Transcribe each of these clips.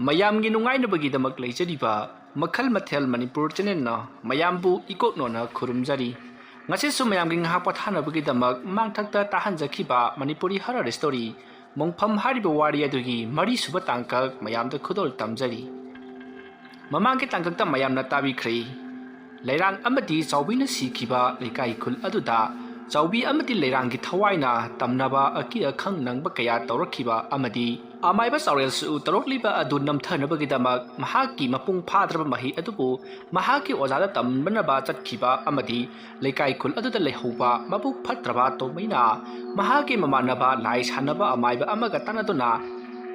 ꯃꯌꯥꯝꯒꯤ ꯅꯨꯡꯉꯥꯏꯅꯕꯒꯤꯗꯃꯛ ꯂꯩꯖꯔꯤꯕ ꯃꯈꯜ ꯃꯊꯦꯜ ꯃꯅꯤꯄꯨꯔ ꯆꯦꯅꯦꯜꯅ ꯃꯌꯥꯝꯕꯨ ꯏꯀꯣꯛꯅꯣꯅ ꯈꯨꯔꯨꯝꯖꯔꯤ ꯉꯁꯤꯁꯨ ꯃꯌꯥꯝꯒꯤ ꯉꯥꯏꯍꯥꯛ ꯄꯣꯊꯥꯅꯕꯒꯤꯗꯃꯛ ꯃꯥꯡꯊꯛꯇ ꯇꯥꯍꯟꯖꯈꯤꯕ ꯃꯅꯤꯄꯨꯔꯤ ꯍꯔꯔ ꯁ꯭ꯇꯣꯔꯤ ꯃꯣꯡꯐꯝ ꯍꯥꯏꯔꯤꯕ ꯋꯥꯔꯤ ꯑꯗꯨꯒꯤ ꯃꯔꯤꯁꯨꯕ ꯇꯥꯡꯀꯛ ꯃꯌꯥꯝꯗ ꯈꯨꯗꯣꯜ ꯇꯝꯖꯔꯤ ꯃꯃꯥꯡꯒꯤ ꯇꯥꯡꯀꯛꯇ ꯃꯌꯥꯝꯅ ꯇꯥꯕꯤꯈ꯭ꯔꯦ ꯂꯩꯔꯥꯡ ꯑꯃꯗꯤ ꯆꯥꯎꯕꯤꯅ ꯁꯤꯈꯤꯕ ꯂꯩꯀꯥꯏ ꯈꯨꯜ ꯑꯗꯨꯗ ꯆꯥꯎꯕꯤ ꯑꯃꯗꯤ ꯂꯩꯔꯥꯡꯒꯤ ꯊꯋꯥꯏꯅ ꯇꯝꯅꯕ ꯑꯀꯤ ꯑꯈꯪ ꯅꯪꯕ ꯀꯌా ꯇꯧꯔꯛꯈꯤꯕ ꯑꯃꯗꯤ ꯑꯃꯥꯏꯕ ꯆꯥꯎꯔꯦꯜꯁꯨ ꯇꯧꯔꯛꯂꯤꯕ ꯑꯗꯨ ꯅꯝꯊꯅꯕꯒꯤꯗꯃꯛ ꯃꯍꯥꯛꯀꯤ ꯃꯄꯨꯡ ꯐꯥꯗ꯭ꯔꯕ ꯃꯍꯩ ꯑꯗꯨꯕꯨ ꯃꯍꯥꯛꯀꯤ ꯑꯣꯖꯥꯗ ꯇꯝꯕꯅꯕ ꯆꯠꯈꯤꯕ ꯑꯃꯗꯤ ꯂꯩꯀꯥꯏ ꯈꯨꯜ ꯑꯗꯨꯗ ꯂꯩꯍꯧꯕ ꯃꯕꯨꯛ ꯐꯠꯇ꯭ꯔꯕ ꯇꯣꯃꯩꯅ ꯃꯍꯥꯛꯀꯤ ꯃꯃꯥꯟꯅꯕ ꯂꯥꯏ ꯁꯥꯟꯅꯕ ꯑꯃꯥꯏꯕ ꯑꯃꯒ ꯇꯥꯟꯅꯗꯨꯅ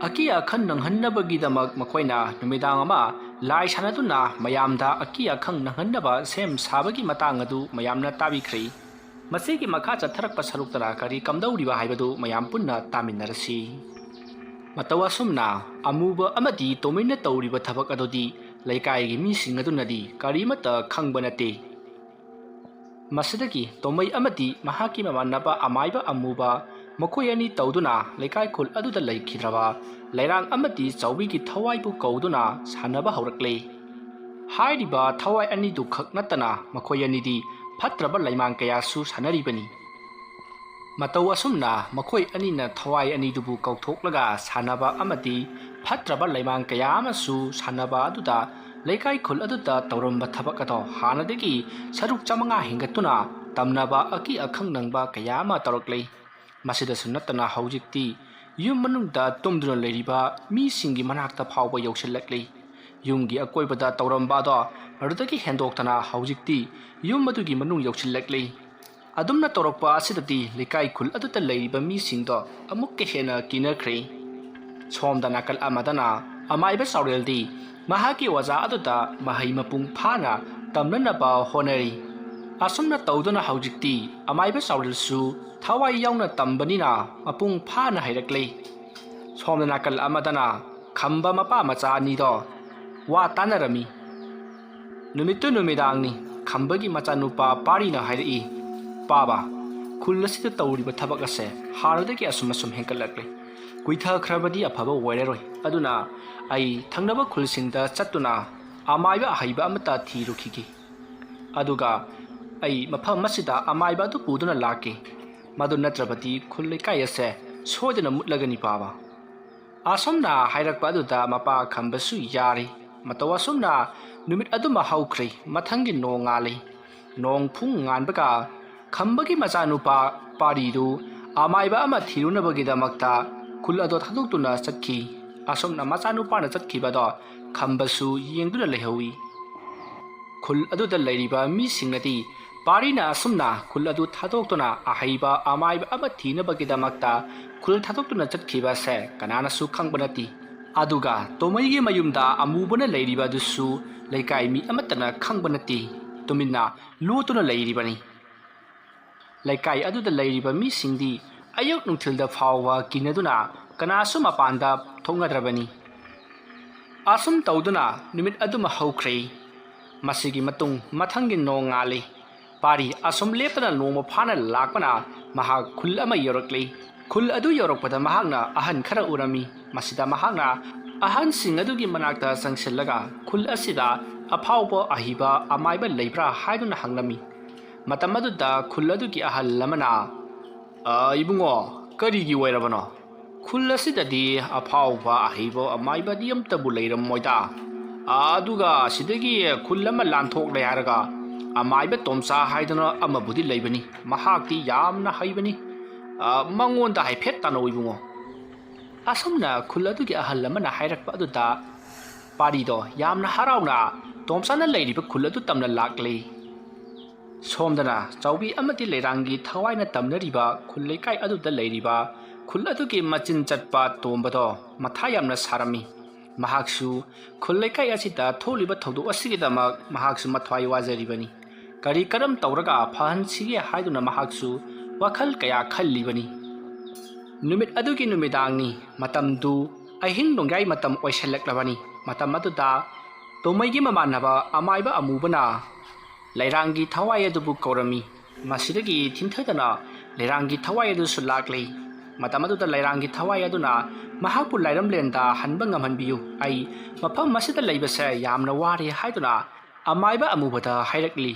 ꯑꯀꯤ ꯑꯈꯪ ꯅꯪꯍꯟꯅꯕꯒꯤꯗꯃꯛ ꯃꯈꯣꯏꯅ ꯅꯨꯃꯤꯗꯥꯡ ꯑꯃ ꯂꯥꯏ ꯁꯥꯟꯅꯗꯨꯅ ꯃꯌꯥꯝꯗ ꯑꯀꯤ ꯑꯈꯪ ꯅꯪꯍꯟꯅꯕ ꯁꯦꯝ ꯁꯥꯕꯒꯤ ꯃꯇꯥꯡ ꯑꯗꯨ ꯃꯌꯥꯝꯅ ꯇꯥꯕꯤꯈ꯭ꯔꯦ ꯃꯁꯤꯒꯤ ꯃꯈꯥ ꯆꯠꯊꯔꯛꯄ ꯁꯔꯨꯛꯇꯅ ꯀꯔꯤ ꯀꯝꯗꯧꯔꯤꯕ ꯍꯥꯏꯕꯗꯨ ꯃꯌꯥꯝ ꯄꯨꯟꯅ ꯇꯥꯃꯤꯟꯅꯔꯁꯤ ꯃꯇꯧ ꯑꯁꯨꯝꯅ ꯑꯃꯨꯕ ꯑꯃꯗꯤ ꯇꯣꯃꯩꯅ ꯇꯧꯔꯤꯕ ꯊꯕꯛ ꯑꯗꯨꯗꯤ ꯂꯩꯀꯥꯏꯒꯤ ꯃꯤꯁꯤꯡ ꯑꯗꯨꯅꯗꯤ ꯀꯔꯤꯃꯠꯇ ꯈꯪꯕ ꯅꯠꯇꯦ ꯃꯁꯤꯗꯒꯤ ꯇꯣꯃꯩ ꯑꯃꯗꯤ ꯃꯍꯥꯛꯀꯤ ꯃꯃꯥꯟꯅꯕ ꯑꯃꯥꯏꯕ ꯑꯃꯨꯕ ꯃꯈꯣꯏ ꯑꯅꯤ ꯇꯧꯗꯨꯅ ꯂꯩꯀꯥꯏ ꯈꯨꯜ ꯑꯗꯨꯗ ꯂꯩꯈꯤꯗ꯭ꯔꯕ ꯂꯩꯔꯥꯡ ꯑꯃꯗꯤ ꯆꯥꯎꯕꯤꯒꯤ ꯊꯋꯥꯏꯕꯨ ꯀꯧꯗꯨꯅ ꯁꯥꯟꯅꯕ ꯍꯧꯔꯛꯂꯦ ꯍꯥꯏꯔꯤꯕ ꯊꯋꯥꯏ ꯑꯅꯤꯗꯨ ꯈꯛ ꯅꯠꯇꯅ ꯃꯈꯣꯏ ꯑꯅꯤꯗꯤ ꯐꯠꯇ꯭ꯔꯕ ꯂꯩꯃꯥꯡ ꯀꯌꯥꯁꯨ ꯁꯥꯟꯅꯔꯤꯕꯅꯤ ꯃꯇꯧ ꯑꯁꯨꯝꯅ ꯃꯈꯣꯏ ꯑꯅꯤꯅ ꯊꯋꯥꯏ ꯑꯅꯤꯗꯨꯕꯨ ꯀꯧꯊꯣꯛꯂꯒ ꯁꯥꯟꯅꯕ ꯑꯃꯗꯤ ꯐꯠꯇ꯭ꯔꯕ ꯂꯩꯃꯥꯡ ꯀꯌా ꯑꯃꯁꯨ ꯁꯥꯟꯅꯕ ꯑꯗꯨꯗ ꯂꯩꯀꯥꯏ ꯈꯨꯜ ꯑꯗꯨꯗ ꯇꯧꯔꯝꯕ ꯊꯕꯛ ꯑꯗꯣ ꯍꯥꯟꯅꯗꯒꯤ ꯁꯔꯨꯛ 500 ꯍꯦꯟꯒꯠꯇꯨꯅ ꯇꯝꯅꯕ ꯑꯀꯤ ꯑꯈꯪ ꯅꯪꯕ ꯀꯌꯥ ꯑꯃ ꯇꯧꯔꯛꯂꯦ ꯃꯁꯤꯗꯁꯨ ꯅꯠꯇꯅ ꯍꯧꯖꯤꯛꯇꯤ ꯌꯨꯝ ꯃꯅꯨꯡꯗ ꯇꯨꯝꯗꯨꯅ ꯂꯩꯔꯤꯕ ꯃꯤꯁꯤꯡꯒꯤ ꯃꯅꯥꯛꯇ ꯐꯥꯎꯕ ꯌꯧꯁꯤꯜꯂꯛꯂꯦ ꯌꯨꯝꯒꯤ ꯑꯀꯣꯏꯕꯗ ꯇꯧꯔꯝꯕ ꯑꯗꯣ ꯑꯗꯨꯗꯒꯤ ꯍꯦꯟꯗꯣꯛꯇꯅ ꯍꯧꯖꯤꯛꯇꯤ ꯌꯨꯝ ꯑꯗꯨꯒꯤ ꯃꯅꯨꯡ ꯌꯧꯁꯤꯜꯂꯛꯂꯦ ꯑꯗꯨꯝꯅ ꯇꯧꯔꯛꯄ ꯑꯁꯤꯗꯗꯤ ꯂꯩꯀꯥꯏ ꯈꯨꯜ ꯑꯗꯨꯗ ꯂꯩꯔꯤꯕ ꯃꯤꯁꯤꯡꯗꯣ ꯑꯃꯨꯛꯀ ꯍꯦꯟꯅ ꯀꯤꯅꯈ꯭ꯔꯦ ꯁꯣꯝꯗ ꯅꯥꯀꯜ ꯑꯃꯗꯅ ꯑꯃꯥꯏꯕ ꯆꯥꯎꯔꯦꯜꯗꯤ ꯃꯍꯥꯛꯀꯤ ꯑꯣꯖꯥ ꯑꯗꯨꯗ ꯃꯍꯩ ꯃꯄꯨꯡ ꯐꯥꯅ ꯇꯝꯅꯅꯕ ꯍꯣꯠꯅꯔꯤ ꯑꯁꯨꯝꯅ ꯇꯧꯗꯨꯅ ꯍꯧꯖꯤꯛꯇꯤ ꯑꯃꯥꯏꯕ ꯆꯥꯎꯔꯦꯜꯁꯨ ꯊꯋꯥꯏ ꯌꯥꯎꯅ ꯇꯝꯕꯅꯤꯅ ꯃꯄꯨꯡ ꯐꯥꯅ ꯍꯩꯔꯛꯂꯦ ꯁꯣꯝꯗ ꯅꯥꯀꯜ ꯑꯃꯗꯅ ꯈꯝꯕ ꯃꯄꯥ ꯃꯆꯥ ꯑꯅꯤꯗꯣ ꯋꯥ ꯇꯥꯟꯅꯔꯝꯃꯤ ꯅꯨꯃꯤꯠꯇꯨ ꯅꯨꯃꯤꯗꯥꯡꯅꯤ ꯈꯝꯕꯒꯤ ꯃꯆꯥꯅꯨꯄꯥ ꯄꯥꯔꯤꯅ ꯍꯥꯏꯔꯛꯏ ꯄꯥꯕ ꯈꯨꯜ ꯑꯁꯤꯗ ꯇꯧꯔꯤꯕ ꯊꯕꯛ ꯑꯁꯦ ꯍꯥꯟꯅꯗꯒꯤ ꯑꯁꯨꯝ ꯍꯦꯟꯒꯠꯂꯛꯂꯦ ꯀꯨꯏꯊꯈ꯭ꯔꯕꯗꯤ ꯑꯐꯕ ꯑꯣꯏꯔꯔꯣꯏ ꯑꯗꯨꯅ ꯑꯩ ꯊꯪꯅꯕ ꯈꯨꯜꯁꯤꯡꯗ ꯆꯠꯇꯨꯅ ꯑꯃꯥꯏꯕ ꯑꯍꯩꯕ ꯑꯃꯠꯇ ꯊꯤꯔꯨꯈꯤꯒꯦ ꯑꯗꯨꯒ ꯑꯩ ꯃꯐꯝ ꯑꯁꯤꯗ ꯑꯃꯥꯏꯕ ꯑꯗꯨ ꯄꯨꯗꯨꯅ ꯂꯥꯛꯀꯦ ꯃꯗꯨ ꯅꯠꯇ꯭ꯔꯕꯗꯤ ꯈꯨꯜ ꯂꯩꯀꯥꯏ ꯑꯁꯦ ꯁꯣꯏꯗꯅ ꯃꯨꯠꯂꯒꯅꯤ ꯄꯥꯕ ꯑꯁꯨꯝꯅ ꯍꯥꯏꯔꯛꯄ ꯑꯗꯨꯗ ꯃꯄꯥ ꯈꯝꯕꯁꯨ ꯌꯥꯔꯦ ꯃꯇꯧ ꯑꯁꯨꯝꯅ ꯅꯨꯃꯤꯠ ꯑꯗꯨꯃ ꯍꯧꯈ꯭ꯔꯦ ꯃꯊꯪꯒꯤ ꯅꯣꯡ ꯉꯥꯜꯂꯤ ꯅꯣꯡ ꯐꯨꯡ ꯉꯥꯟꯕꯒ ꯈꯝꯕꯒꯤ ꯃꯆꯥꯅꯨꯄꯥ ꯄꯥꯔꯤꯗꯨ ꯑꯃꯥꯏꯕ ꯑꯃ ꯊꯤꯔꯨꯅꯕꯒꯤꯗꯃꯛꯇ ꯈꯨꯜ ꯑꯗꯣ ꯊꯥꯗꯣꯛꯇꯨꯅ ꯆꯠꯈꯤ ꯑꯁꯨꯝꯅ ꯃꯆꯥꯅꯨꯄꯥꯅ ꯆꯠꯈꯤꯕꯗꯣ ꯈꯝꯕꯁꯨ ꯌꯦꯡꯗꯨꯅ ꯂꯩꯍꯧꯏ ꯈꯨꯜ ꯑꯗꯨꯗ ꯂꯩꯔꯤꯕ ꯃꯤꯁꯤꯡꯅꯗꯤ ꯄꯥꯔꯤꯅ ꯑꯁꯨꯝꯅ ꯈꯨꯜ ꯑꯗꯨ ꯊꯥꯗꯣꯛꯇꯨꯅ ꯑꯍꯩꯕ ꯑꯃꯥꯏꯕ ꯑꯃ ꯊꯤꯅꯕꯒꯤꯗꯃꯛꯇ ꯈꯨꯜ ꯊꯥꯗꯣꯛꯇꯨꯅ ꯆꯠꯈꯤꯕꯁꯦ ꯀꯅꯥꯅꯁꯨ ꯈꯪꯕ ꯅꯠꯇꯦ ꯑꯗꯨꯒ ꯇꯣꯃꯩꯒꯤ ꯃꯌꯨꯝꯗ ꯑꯃꯨꯕꯅ ꯂꯩꯔꯤꯕ ꯑꯗꯨꯁꯨ ꯂꯩꯀꯥꯏ ꯃꯤ ꯑꯃꯠꯇꯅ ꯈꯪꯕ ꯅꯠꯇꯦ ꯇꯨꯃꯤꯟꯅ ꯂꯣꯠꯇꯨꯅ ꯂꯩꯔꯤꯕꯅꯤ ꯂꯩꯀꯥꯏ ꯑꯗꯨꯗ ꯂꯩꯔꯤꯕ ꯃꯤꯁꯤꯡꯗꯤ ꯑꯌꯨꯛ ꯅꯨꯡꯊꯤꯜꯗ ꯐꯥꯎꯕ ꯀꯤꯅꯗꯨꯅ ꯀꯅꯥꯁꯨ ꯃꯄꯥꯟꯗ ꯊꯣꯛꯅꯗ꯭ꯔꯕꯅꯤ ꯑꯁꯨꯝ ꯇꯧꯗꯨꯅ ꯅꯨꯃꯤꯠ ꯑꯗꯨꯃ ꯍꯧꯈ꯭ꯔꯦ ꯃꯁꯤꯒꯤ ꯃꯇꯨꯡ ꯃꯊꯪꯒꯤ ꯅꯣꯡ ꯉꯥꯜꯂꯤ ꯄꯥꯔꯤ ꯑꯁꯨꯝ ꯂꯦꯞꯇꯅ ꯅꯣꯡꯃ ꯐꯥꯅ ꯂꯥꯛꯄꯅ ꯃꯍꯥꯛ ꯈꯨꯜ ꯑꯃ ꯌꯧꯔꯛꯂꯤ ꯈꯨꯜ ꯑꯗꯨ ꯌꯧꯔꯛꯄꯗ ꯃꯍꯥꯛꯅ ꯑꯍꯟ ꯈꯔ ꯎꯔꯝꯃꯤ ꯃꯁꯤꯗ ꯃꯍꯥꯛꯅ ꯑꯍꯟꯁꯤꯡ ꯑꯗꯨꯒꯤ ꯃꯅꯥꯛꯇ ꯆꯪꯁꯤꯜꯂꯒ ꯈꯨꯜ ꯑꯁꯤꯗ ꯑꯐꯥꯎꯕ ꯑꯍꯩꯕ ꯑꯃꯥꯏꯕ ꯂꯩꯕ꯭ꯔꯥ ꯍꯥꯏꯗꯨꯅ ꯍꯪꯂꯝꯃꯤ ꯃꯇꯝ ꯑꯗꯨꯗ ꯈꯨꯜ ꯑꯗꯨꯒꯤ ꯑꯍꯜ ꯑꯃꯅ ꯏꯕꯨꯡꯉꯣ ꯀꯔꯤꯒꯤ ꯑꯣꯏꯔꯕꯅꯣ ꯈꯨꯜ ꯑꯁꯤꯗꯗꯤ ꯑꯐꯥꯎꯕ ꯑꯍꯩꯕ ꯑꯃꯥꯏꯕꯗꯤ ꯑꯝꯇꯕꯨ ꯂꯩꯔꯝꯃꯣꯏꯗ ꯑꯗꯨꯒ ꯁꯤꯗꯒꯤ ꯈꯨꯜ ꯑꯃ ꯂꯥꯟꯊꯣꯛꯂꯦ ꯍꯥꯏꯔꯒ ꯑꯃꯥꯏꯕ ꯇꯣꯝꯆꯥ ꯍꯥꯏꯗꯅ ꯑꯃꯕꯨꯗꯤ ꯂꯩꯕꯅꯤ ꯃꯍꯥꯛꯇꯤ ꯌꯥꯝꯅ ꯍꯩꯕꯅꯤ ꯃꯉꯣꯟꯗ ꯍꯥꯏꯐꯦꯠ ꯇꯥꯟꯅꯧ ꯏꯕꯨꯡꯉꯣ ꯑꯁꯨꯝꯅ ꯈꯨꯜ ꯑꯗꯨꯒꯤ ꯑꯍꯜ ꯑꯃꯅ ꯍꯥꯏꯔꯛꯄ ꯑꯗꯨꯗ ꯄꯥꯔꯤꯗꯣ ꯌꯥꯝꯅ ꯍꯔꯥꯎꯅ ꯇꯣꯝꯆꯥꯅ ꯂꯩꯔꯤꯕ ꯈꯨꯜ ꯑꯗꯨ ꯇꯝꯅ ꯂꯥꯛꯂꯤ ꯁꯣꯝꯗꯅ ꯆꯥꯎꯕꯤ ꯑꯃꯗꯤ ꯂꯩꯔꯥꯡꯒꯤ ꯊꯋꯥꯏꯅ ꯇꯝꯅꯔꯤꯕ ꯈꯨꯜ ꯂꯩꯀꯥꯏ ꯑꯗꯨꯗ ꯂꯩꯔꯤꯕ ꯈꯨꯜ ꯑꯗꯨꯒꯤ ꯃꯆꯤꯟ ꯆꯠꯄ ꯇꯣꯝꯕꯗꯣ ꯃꯊꯥ ꯌꯥꯝꯅ ꯁꯥꯔꯝꯃꯤ ꯃꯍꯥꯛꯁꯨ ꯈꯨꯜ ꯂꯩꯀꯥꯏ ꯑꯁꯤꯗ ꯊꯣꯛꯂꯤꯕ ꯊꯧꯗꯣꯛ ꯑꯁꯤꯒꯤꯗꯃꯛ ꯃꯍꯥꯛꯁꯨ ꯃꯊ꯭ꯋꯥꯏ ꯋꯥꯖꯔꯤꯕꯅꯤ ꯀꯔꯤ ꯀꯔꯝ ꯇꯧꯔꯒ ꯐꯍꯟꯁꯤꯒꯦ ꯍꯥꯏꯗꯨꯅ ꯃꯍꯥꯛꯁꯨ ꯋꯥꯈꯜ ꯀꯌꯥ ꯈꯜꯂꯤꯕꯅꯤ ꯅꯨꯃꯤꯠ ꯑꯗꯨꯒꯤ ꯅꯨꯃꯤꯗꯥꯡꯅꯤ ꯃꯇꯝꯗꯨ ꯑꯍꯤꯡ ꯅꯣꯡꯌꯥꯏ ꯃꯇꯝ ꯑꯣꯏꯁꯜꯂꯛꯂꯕꯅꯤ ꯃꯇꯝ ꯑꯗꯨꯗ ꯇꯣꯃꯩꯒꯤ ꯃꯃꯥꯟꯅꯕ ꯑꯃꯥꯏꯕ ꯑꯃꯨꯕꯅ ꯂꯩꯔꯥꯡꯒꯤ ꯊꯋꯥꯏ ꯑꯗꯨꯕꯨ ꯀꯧꯔꯝꯃꯤ ꯃꯁꯤꯗꯒꯤ ꯊꯤꯟꯊꯗꯅ ꯂꯩꯔꯥꯡꯒꯤ ꯊꯋꯥꯏ ꯑꯗꯨꯁꯨ ꯂꯥꯛꯂꯤ ꯃꯇꯝ ꯑꯗꯨꯗ ꯂꯩꯔꯥꯡꯒꯤ ꯊꯋꯥꯏ ꯑꯗꯨꯅ ꯃꯍꯥꯛꯄꯨ ꯂꯥꯏꯔꯝꯂꯦꯟꯗ ꯍꯟꯕ ꯉꯝꯍꯟꯕꯤꯌꯨ ꯑꯩ ꯃꯐꯝ ꯑꯁꯤꯗ ꯂꯩꯕꯁꯦ ꯌꯥꯝꯅ ꯋꯥꯔꯦ ꯍꯥꯏꯗꯨꯅ ꯑꯃꯥꯏꯕ ꯑꯃꯨꯕꯗ ꯍꯥꯏꯔꯛꯂꯤ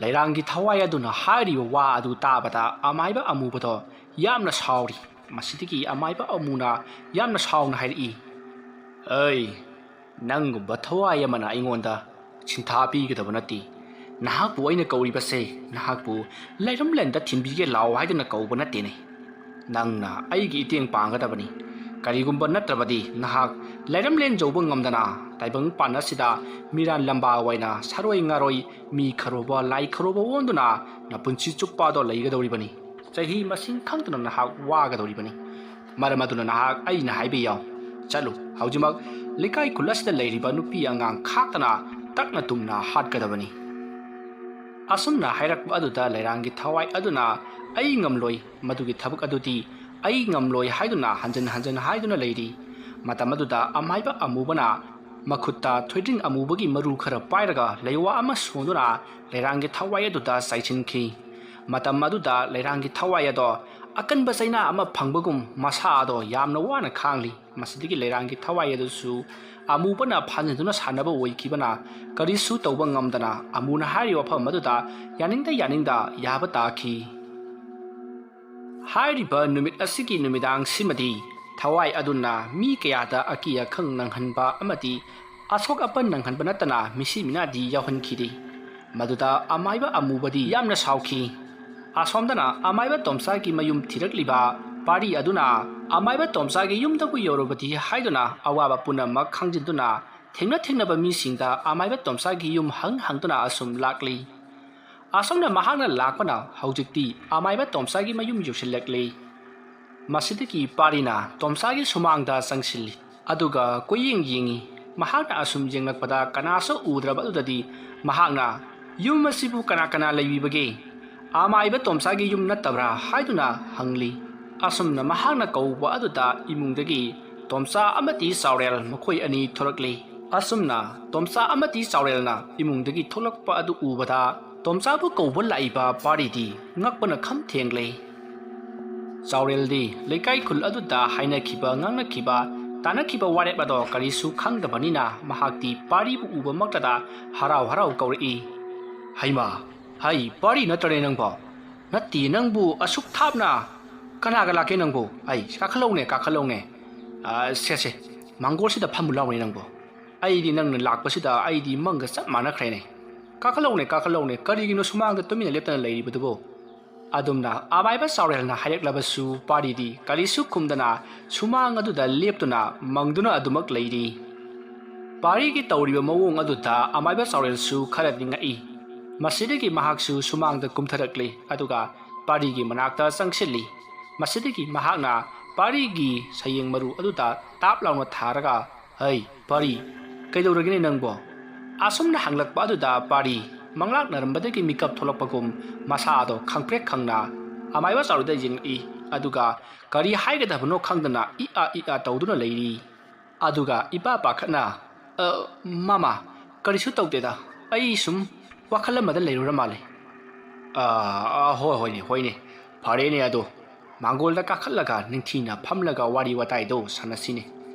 ꯂꯩꯔꯥꯡꯒꯤ ꯊꯋꯥꯏ ꯑꯗꯨꯅ ꯍꯥꯏꯔꯤꯕ ꯋꯥ ꯑꯗꯨ ꯇꯥꯕꯗ ꯑꯃꯥꯏꯕ ꯑꯃꯨꯕꯗꯣ ꯌꯥꯝꯅ ꯁꯥꯎꯔꯤ ꯃꯁꯤꯗꯒꯤ ꯑꯃꯥꯏꯕ ꯑꯃꯨꯅ ꯌꯥꯝꯅ ꯁꯥꯎꯅ ꯍꯥꯏꯔꯛꯏ ꯑꯩ ꯅꯪꯒꯨꯝꯕ ꯊꯋꯥꯏ ꯑꯃꯅ ꯑꯩꯉꯣꯟꯗ ꯁꯤꯟꯊꯥ ꯄꯤꯒꯗꯕ ꯅꯠꯇꯦ ꯅꯍꯥꯛꯄꯨ ꯑꯩꯅ ꯀꯧꯔꯤꯕꯁꯦ ꯅꯍꯥꯛꯄꯨ ꯂꯩꯔꯝꯂꯦꯟꯗ ꯊꯤꯟꯕꯤꯒꯦ ꯂꯥꯎ ꯍꯥꯏꯗꯨꯅ ꯀꯧꯕ ꯅꯠꯇꯦꯅꯦ ꯅꯪꯅ ꯑꯩꯒꯤ ꯏꯇꯦꯡ ꯄꯥꯡꯒꯗꯕꯅꯤ ꯀꯔꯤꯒꯨꯝꯕ ꯅꯠꯇ꯭ꯔꯕꯗꯤ ꯅꯍꯥꯛ ꯂꯩꯔꯝꯂꯦꯟ ꯌꯧꯕ ꯉꯝꯗꯅ ꯇꯥꯏꯕꯪ ꯄꯥꯟ ꯑꯁꯤꯗ ꯃꯤꯔꯥꯟ ꯂꯝꯕꯥ ꯑꯣꯏꯅ ꯁꯥꯔꯣꯏ ꯉꯥꯔꯣꯏ ꯃꯤ ꯈꯔꯣꯕ ꯂꯥꯏ ꯈꯔꯣꯕ ꯑꯣꯟꯗꯨꯅ ꯅꯄꯨꯟꯁꯤ ꯆꯨꯞꯄꯗꯣ ꯂꯩꯒꯗꯧꯔꯤꯕꯅꯤ ꯆꯍꯤ ꯃꯁꯤꯡ ꯈꯪꯗꯅ ꯅꯍꯥꯛ ꯋꯥꯒꯗꯧꯔꯤꯕꯅꯤ ꯃꯔꯝ ꯑꯗꯨꯅ ꯅꯍꯥꯛ ꯑꯩꯅ ꯍꯥꯏꯕ ꯌꯥꯎ ꯆꯠꯂꯨ ꯍꯧꯖꯤꯛꯃꯛ ꯂꯩꯀꯥꯏ ꯈꯨꯜ ꯑꯁꯤꯗ ꯂꯩꯔꯤꯕ ꯅꯨꯄꯤ ꯑꯉꯥꯡ ꯈꯥꯛꯇꯅ ꯇꯛꯅ ꯇꯨꯝꯅ ꯍꯥꯠꯀꯗꯕꯅꯤ ꯑꯁꯨꯝꯅ ꯍꯥꯏꯔꯛꯄ ꯑꯗꯨꯗ ꯂꯩꯔꯥꯡꯒꯤ ꯊꯋꯥꯏ ꯑꯗꯨꯅ ꯑꯩ ꯉꯝꯂꯣꯏ ꯃꯗꯨꯒꯤ ꯊꯕꯛ ꯑꯗꯨꯗꯤ ꯑꯩ ꯉꯝꯂꯣꯏ ꯍꯥꯏꯗꯨꯅ ꯍꯟꯖꯤꯟ ꯍꯟꯖꯤꯟ ꯍꯥꯏꯗꯨꯅ ꯂꯩꯔꯤ ꯃꯇꯝ ꯑꯗꯨꯗ ꯑꯃꯥꯏꯕ ꯑꯃꯨꯕꯅ ꯃꯈꯨꯠꯇ ꯊꯣꯏꯗ꯭ꯔꯤꯡ ꯑꯃꯨꯕꯒꯤ ꯃꯔꯨ ꯈꯔ ꯄꯥꯏꯔꯒ ꯂꯩꯋꯥ ꯑꯃ ꯁꯣꯟꯗꯨꯅ ꯂꯩꯔꯥꯡꯒꯤ ꯊꯋꯥꯏ ꯑꯗꯨꯗ ꯆꯥꯏꯁꯤꯟꯈꯤ ꯃꯇꯝ ꯑꯗꯨꯗ ꯂꯩꯔꯥꯡꯒꯤ ꯊꯋꯥꯏ ꯑꯗꯣ ꯑꯀꯟꯕ ꯆꯩꯅꯥ ꯑꯃ ꯐꯪꯕꯒꯨꯝ ꯃꯁꯥ ꯑꯗꯣ ꯌꯥꯝꯅ ꯋꯥꯅ ꯈꯥꯡꯂꯤ ꯃꯁꯤꯗꯒꯤ ꯂꯩꯔꯥꯡꯒꯤ ꯊꯋꯥꯏ ꯑꯗꯨꯁꯨ ꯑꯃꯨꯕꯅ ꯐꯥꯖꯤꯟꯗꯨꯅ ꯁꯥꯟꯅꯕ ꯑꯣꯏꯈꯤꯕꯅ ꯀꯔꯤꯁꯨ ꯇꯧꯕ ꯉꯝꯗꯅ ꯑꯃꯨꯅ ꯍꯥꯏꯔꯤꯕ ꯋꯥꯐꯝ ꯑꯗꯨꯗ ꯌꯥꯅꯤꯡꯗ ꯌꯥꯕ ꯇꯥꯈꯤ ꯍꯥꯏꯔꯤꯕ ꯅꯨꯃꯤꯠ ꯑꯁꯤꯒꯤ ꯅꯨꯃꯤꯗꯥꯡꯁꯤꯃꯗꯤ ꯊꯋꯥꯏ ꯑꯗꯨꯅ ꯃꯤ ꯀꯌꯥꯗ ꯑꯀꯤ ꯑꯈꯪ ꯅꯪꯍꯟꯕ ꯑꯃꯗꯤ ꯑꯁꯣꯛ ꯑꯄꯟ ꯅꯪꯍꯟꯕ ꯅꯠꯇꯅ ꯃꯤꯁꯤ ꯃꯤꯅꯥꯗꯤ ꯌꯥꯎꯍꯟꯈꯤꯗꯦ ꯃꯗꯨꯗ ꯑꯃꯥꯏꯕ ꯑꯃꯨꯕꯗꯤ ꯌꯥꯝꯅ ꯁꯥꯎꯈꯤ ꯑꯁꯣꯝꯗꯅ ꯑꯃꯥꯏꯕ ꯇꯣꯝꯆꯥꯒꯤ ꯃꯌꯨꯝ ꯊꯤꯔꯛꯂꯤꯕ ꯄꯥꯔꯤ ꯑꯗꯨꯅ ꯑꯃꯥꯏꯕ ꯇꯣꯝꯆꯥꯒꯤ ꯌꯨꯝꯗꯕꯨ ꯌꯧꯔꯕꯗꯤ ꯍꯥꯏꯗꯨꯅ ꯑꯋꯥꯕ ꯄꯨꯝꯅꯃꯛ ꯈꯪꯖꯤꯟꯗꯨꯅ ꯊꯦꯡꯅꯕ ꯃꯤꯁꯤꯡꯗ ꯑꯃꯥꯏꯕ ꯇꯣꯝꯆꯥꯒꯤ ꯌꯨꯝ ꯍꯪꯗꯨꯅ ꯑꯁꯨꯝ ꯂꯥꯛꯂꯤ ꯑꯁꯣꯝꯅ ꯃꯍꯥꯛꯅ ꯂꯥꯛꯄꯅ ꯍꯧꯖꯤꯛꯇꯤ ꯑꯃꯥꯏꯕ ꯇꯣꯝꯆꯥꯒꯤ ꯃꯌꯨꯝ ꯌꯧꯁꯤꯜꯂꯛꯂꯤ ꯃꯁꯤꯗꯒꯤ ꯄꯥꯔꯤꯅ ꯇꯣꯝꯆꯥꯒꯤ ꯁꯨꯃꯥꯡꯗ ꯆꯪꯁꯤꯜꯂꯤ ꯑꯗꯨꯒ ꯀꯣꯏꯌꯦꯡ ꯌꯦꯡꯉꯤ ꯃꯍꯥꯛꯅ ꯑꯁꯨꯝ ꯌꯦꯡꯂꯛꯄꯗ ꯀꯅꯥꯁꯨ ꯎꯗ꯭ꯔꯕ ꯑꯗꯨꯗꯗꯤ ꯃꯍꯥꯛꯅ ꯌꯨꯝ ꯑꯁꯤꯕꯨ ꯀꯅꯥ ꯂꯩꯕꯤꯕꯒꯦ ꯑꯃꯥꯏꯕ ꯇꯣꯝꯆꯥꯒꯤ ꯌꯨꯝ ꯅꯠꯇꯕ꯭ꯔꯥ ꯍꯥꯏꯗꯨꯅ ꯍꯪꯂꯤ ꯑꯁꯨꯝꯅ ꯃꯍꯥꯛꯅ ꯀꯧꯕ ꯑꯗꯨꯗ ꯏꯃꯨꯡꯗꯒꯤ ꯇꯣꯝꯆꯥ ꯑꯃꯗꯤ ꯆꯥꯎꯔꯦꯜ ꯃꯈꯣꯏ ꯑꯅꯤ ꯊꯣꯛꯂꯛꯂꯤ ꯑꯁꯨꯝꯅ ꯇꯣꯝꯆꯥ ꯑꯃꯗꯤ ꯆꯥꯎꯔꯦꯜꯅ ꯏꯃꯨꯡꯗꯒꯤ ꯊꯣꯛꯂꯛꯄ ꯑꯗꯨ ꯎꯕꯗ ꯇꯣꯝꯆꯥꯕꯨ ꯀꯧꯕ ꯂꯥꯛꯏꯕ ꯄꯥꯔꯤꯗꯤ ꯉꯛꯄꯅ ꯈꯝ ꯊꯦꯡꯂꯦ ꯆꯥꯎꯔꯦꯜꯗꯤ ꯂꯩꯀꯥꯏ ꯈꯨꯜ ꯑꯗꯨꯗ ꯍꯥꯏꯅꯈꯤꯕ ꯉꯥꯡꯅꯈꯤꯕ ꯇꯥꯟꯅꯈꯤꯕ ꯋꯥꯔꯦꯞ ꯑꯗꯣ ꯀꯔꯤꯁꯨ ꯈꯪꯗꯕꯅꯤꯅ ꯃꯍꯥꯛꯇꯤ ꯄꯥꯔꯤꯕꯨ ꯎꯕ ꯃꯛꯇꯗ ꯍꯔꯥꯎ ꯀꯧꯔꯛꯏ ꯍꯩꯃꯥ ꯍꯩ ꯄꯥꯔꯤ ꯅꯠꯇ꯭ꯔꯅꯦ ꯅꯪꯕꯣ ꯅꯠꯇꯦ ꯅꯪꯕꯨ ꯑꯁꯨꯛ ꯊꯥꯞꯅ ꯀꯅꯥꯒ ꯂꯥꯛꯀꯦ ꯅꯪꯕꯨ ꯑꯩ ꯀꯥꯈꯠꯂꯧꯅꯦ ꯁꯦ ꯃꯥꯡꯒꯣꯜꯁꯤꯗ ꯐꯝꯃꯨ ꯂꯥꯎꯅꯦ ꯅꯪꯕꯨ ꯑꯩꯗꯤ ꯅꯪꯅ ꯂꯥꯛꯄꯁꯤꯗ ꯑꯩꯗꯤ ꯃꯪꯒ ꯆꯞ ꯃꯥꯟꯅꯈ꯭ꯔꯦꯅꯦ ꯀꯥꯈꯠꯂꯧꯅꯦ ꯀꯔꯤꯒꯤꯅꯣ ꯁꯨꯃꯥꯡꯗ ꯇꯨꯃꯤꯟꯅ ꯂꯦꯞꯇꯅ ꯂꯩꯔꯤꯕꯗꯨꯕꯣ ꯑꯗꯨꯝꯅ ꯑꯃꯥꯏꯕ ꯆꯥꯎꯔꯦꯜꯅ ꯍꯥꯏꯔꯛꯂꯕꯁꯨ ꯄꯥꯔꯤꯗꯤ ꯀꯔꯤꯁꯨ ꯈꯨꯝꯗꯅ ꯁꯨꯃꯥꯡ ꯑꯗꯨꯗ ꯂꯦꯞꯇꯨꯅ ꯃꯪꯗꯨꯅ ꯑꯗꯨꯃꯛ ꯂꯩꯔꯤ ꯄꯥꯔꯤꯒꯤ ꯇꯧꯔꯤꯕ ꯃꯑꯣꯡ ꯑꯗꯨꯗ ꯑꯃꯥꯏꯕ ꯆꯥꯎꯔꯦꯜꯁꯨ ꯈꯔꯗꯤ ꯉꯛꯏ ꯃꯁꯤꯗꯒꯤ ꯃꯍꯥꯛꯁꯨ ꯁꯨꯃꯥꯡꯗ ꯀꯨꯝꯊꯔꯛꯂꯤ ꯑꯗꯨꯒ ꯄꯥꯔꯤꯒꯤ ꯃꯅꯥꯛꯇ ꯆꯪꯁꯤꯜꯂꯤ ꯃꯁꯤꯗꯒꯤ ꯃꯍꯥꯛꯅ ꯄꯥꯔꯤꯒꯤ ꯁꯌꯦꯡ ꯃꯔꯨ ꯑꯗꯨꯗ ꯇꯥꯞ ꯂꯥꯎꯅ ꯊꯥꯔꯒ ꯍꯩ ꯄꯥꯔꯤ ꯀꯩꯗꯧꯔꯒꯦꯅꯦ ꯅꯪꯕꯣ ꯑꯁꯨꯝꯅ ꯍꯪꯂꯛꯄ ꯑꯗꯨꯗ ꯄꯥꯔꯤ ꯃꯪꯂꯥꯛꯅꯔꯝꯕꯗꯒꯤ ꯃꯤꯀꯞ ꯊꯣꯛꯂꯛꯄꯒꯨꯝ ꯃꯁꯥꯗꯣ ꯈꯪꯄ꯭ꯔꯦꯛ ꯈꯪꯅ ꯑꯃꯥꯏꯕ ꯆꯥꯎꯔꯦꯜꯗ ꯌꯦꯡꯂꯛꯏ ꯑꯗꯨꯒ ꯀꯔꯤ ꯍꯥꯏꯒꯗꯕꯅꯣ ꯈꯪꯗꯅ ꯏ ꯑ ꯇꯧꯗꯨꯅ ꯂꯩꯔꯤ ꯑꯗꯨꯒ ꯏꯄꯥ ꯄꯥꯈꯠꯅ ꯃꯥꯃꯥ ꯀꯔꯤꯁꯨ ꯇꯧꯗꯦꯗ ꯑꯩ ꯁꯨꯝ ꯋꯥꯈꯜ ꯑꯃꯗ ꯂꯩꯔꯨꯔ ꯃꯥꯜꯂꯦ ꯍꯣꯏꯅꯦ ꯐꯔꯦꯅꯦ ꯑꯗꯣ ꯃꯥꯡꯒꯣꯜꯗ ꯀꯥꯈꯠꯂꯒ ꯅꯤꯡꯊꯤꯅ ꯐꯝꯂꯒ ꯋꯥꯔꯤ ꯋꯥꯇꯥꯏꯗꯣ ꯁꯥꯟꯅꯁꯤꯅꯦ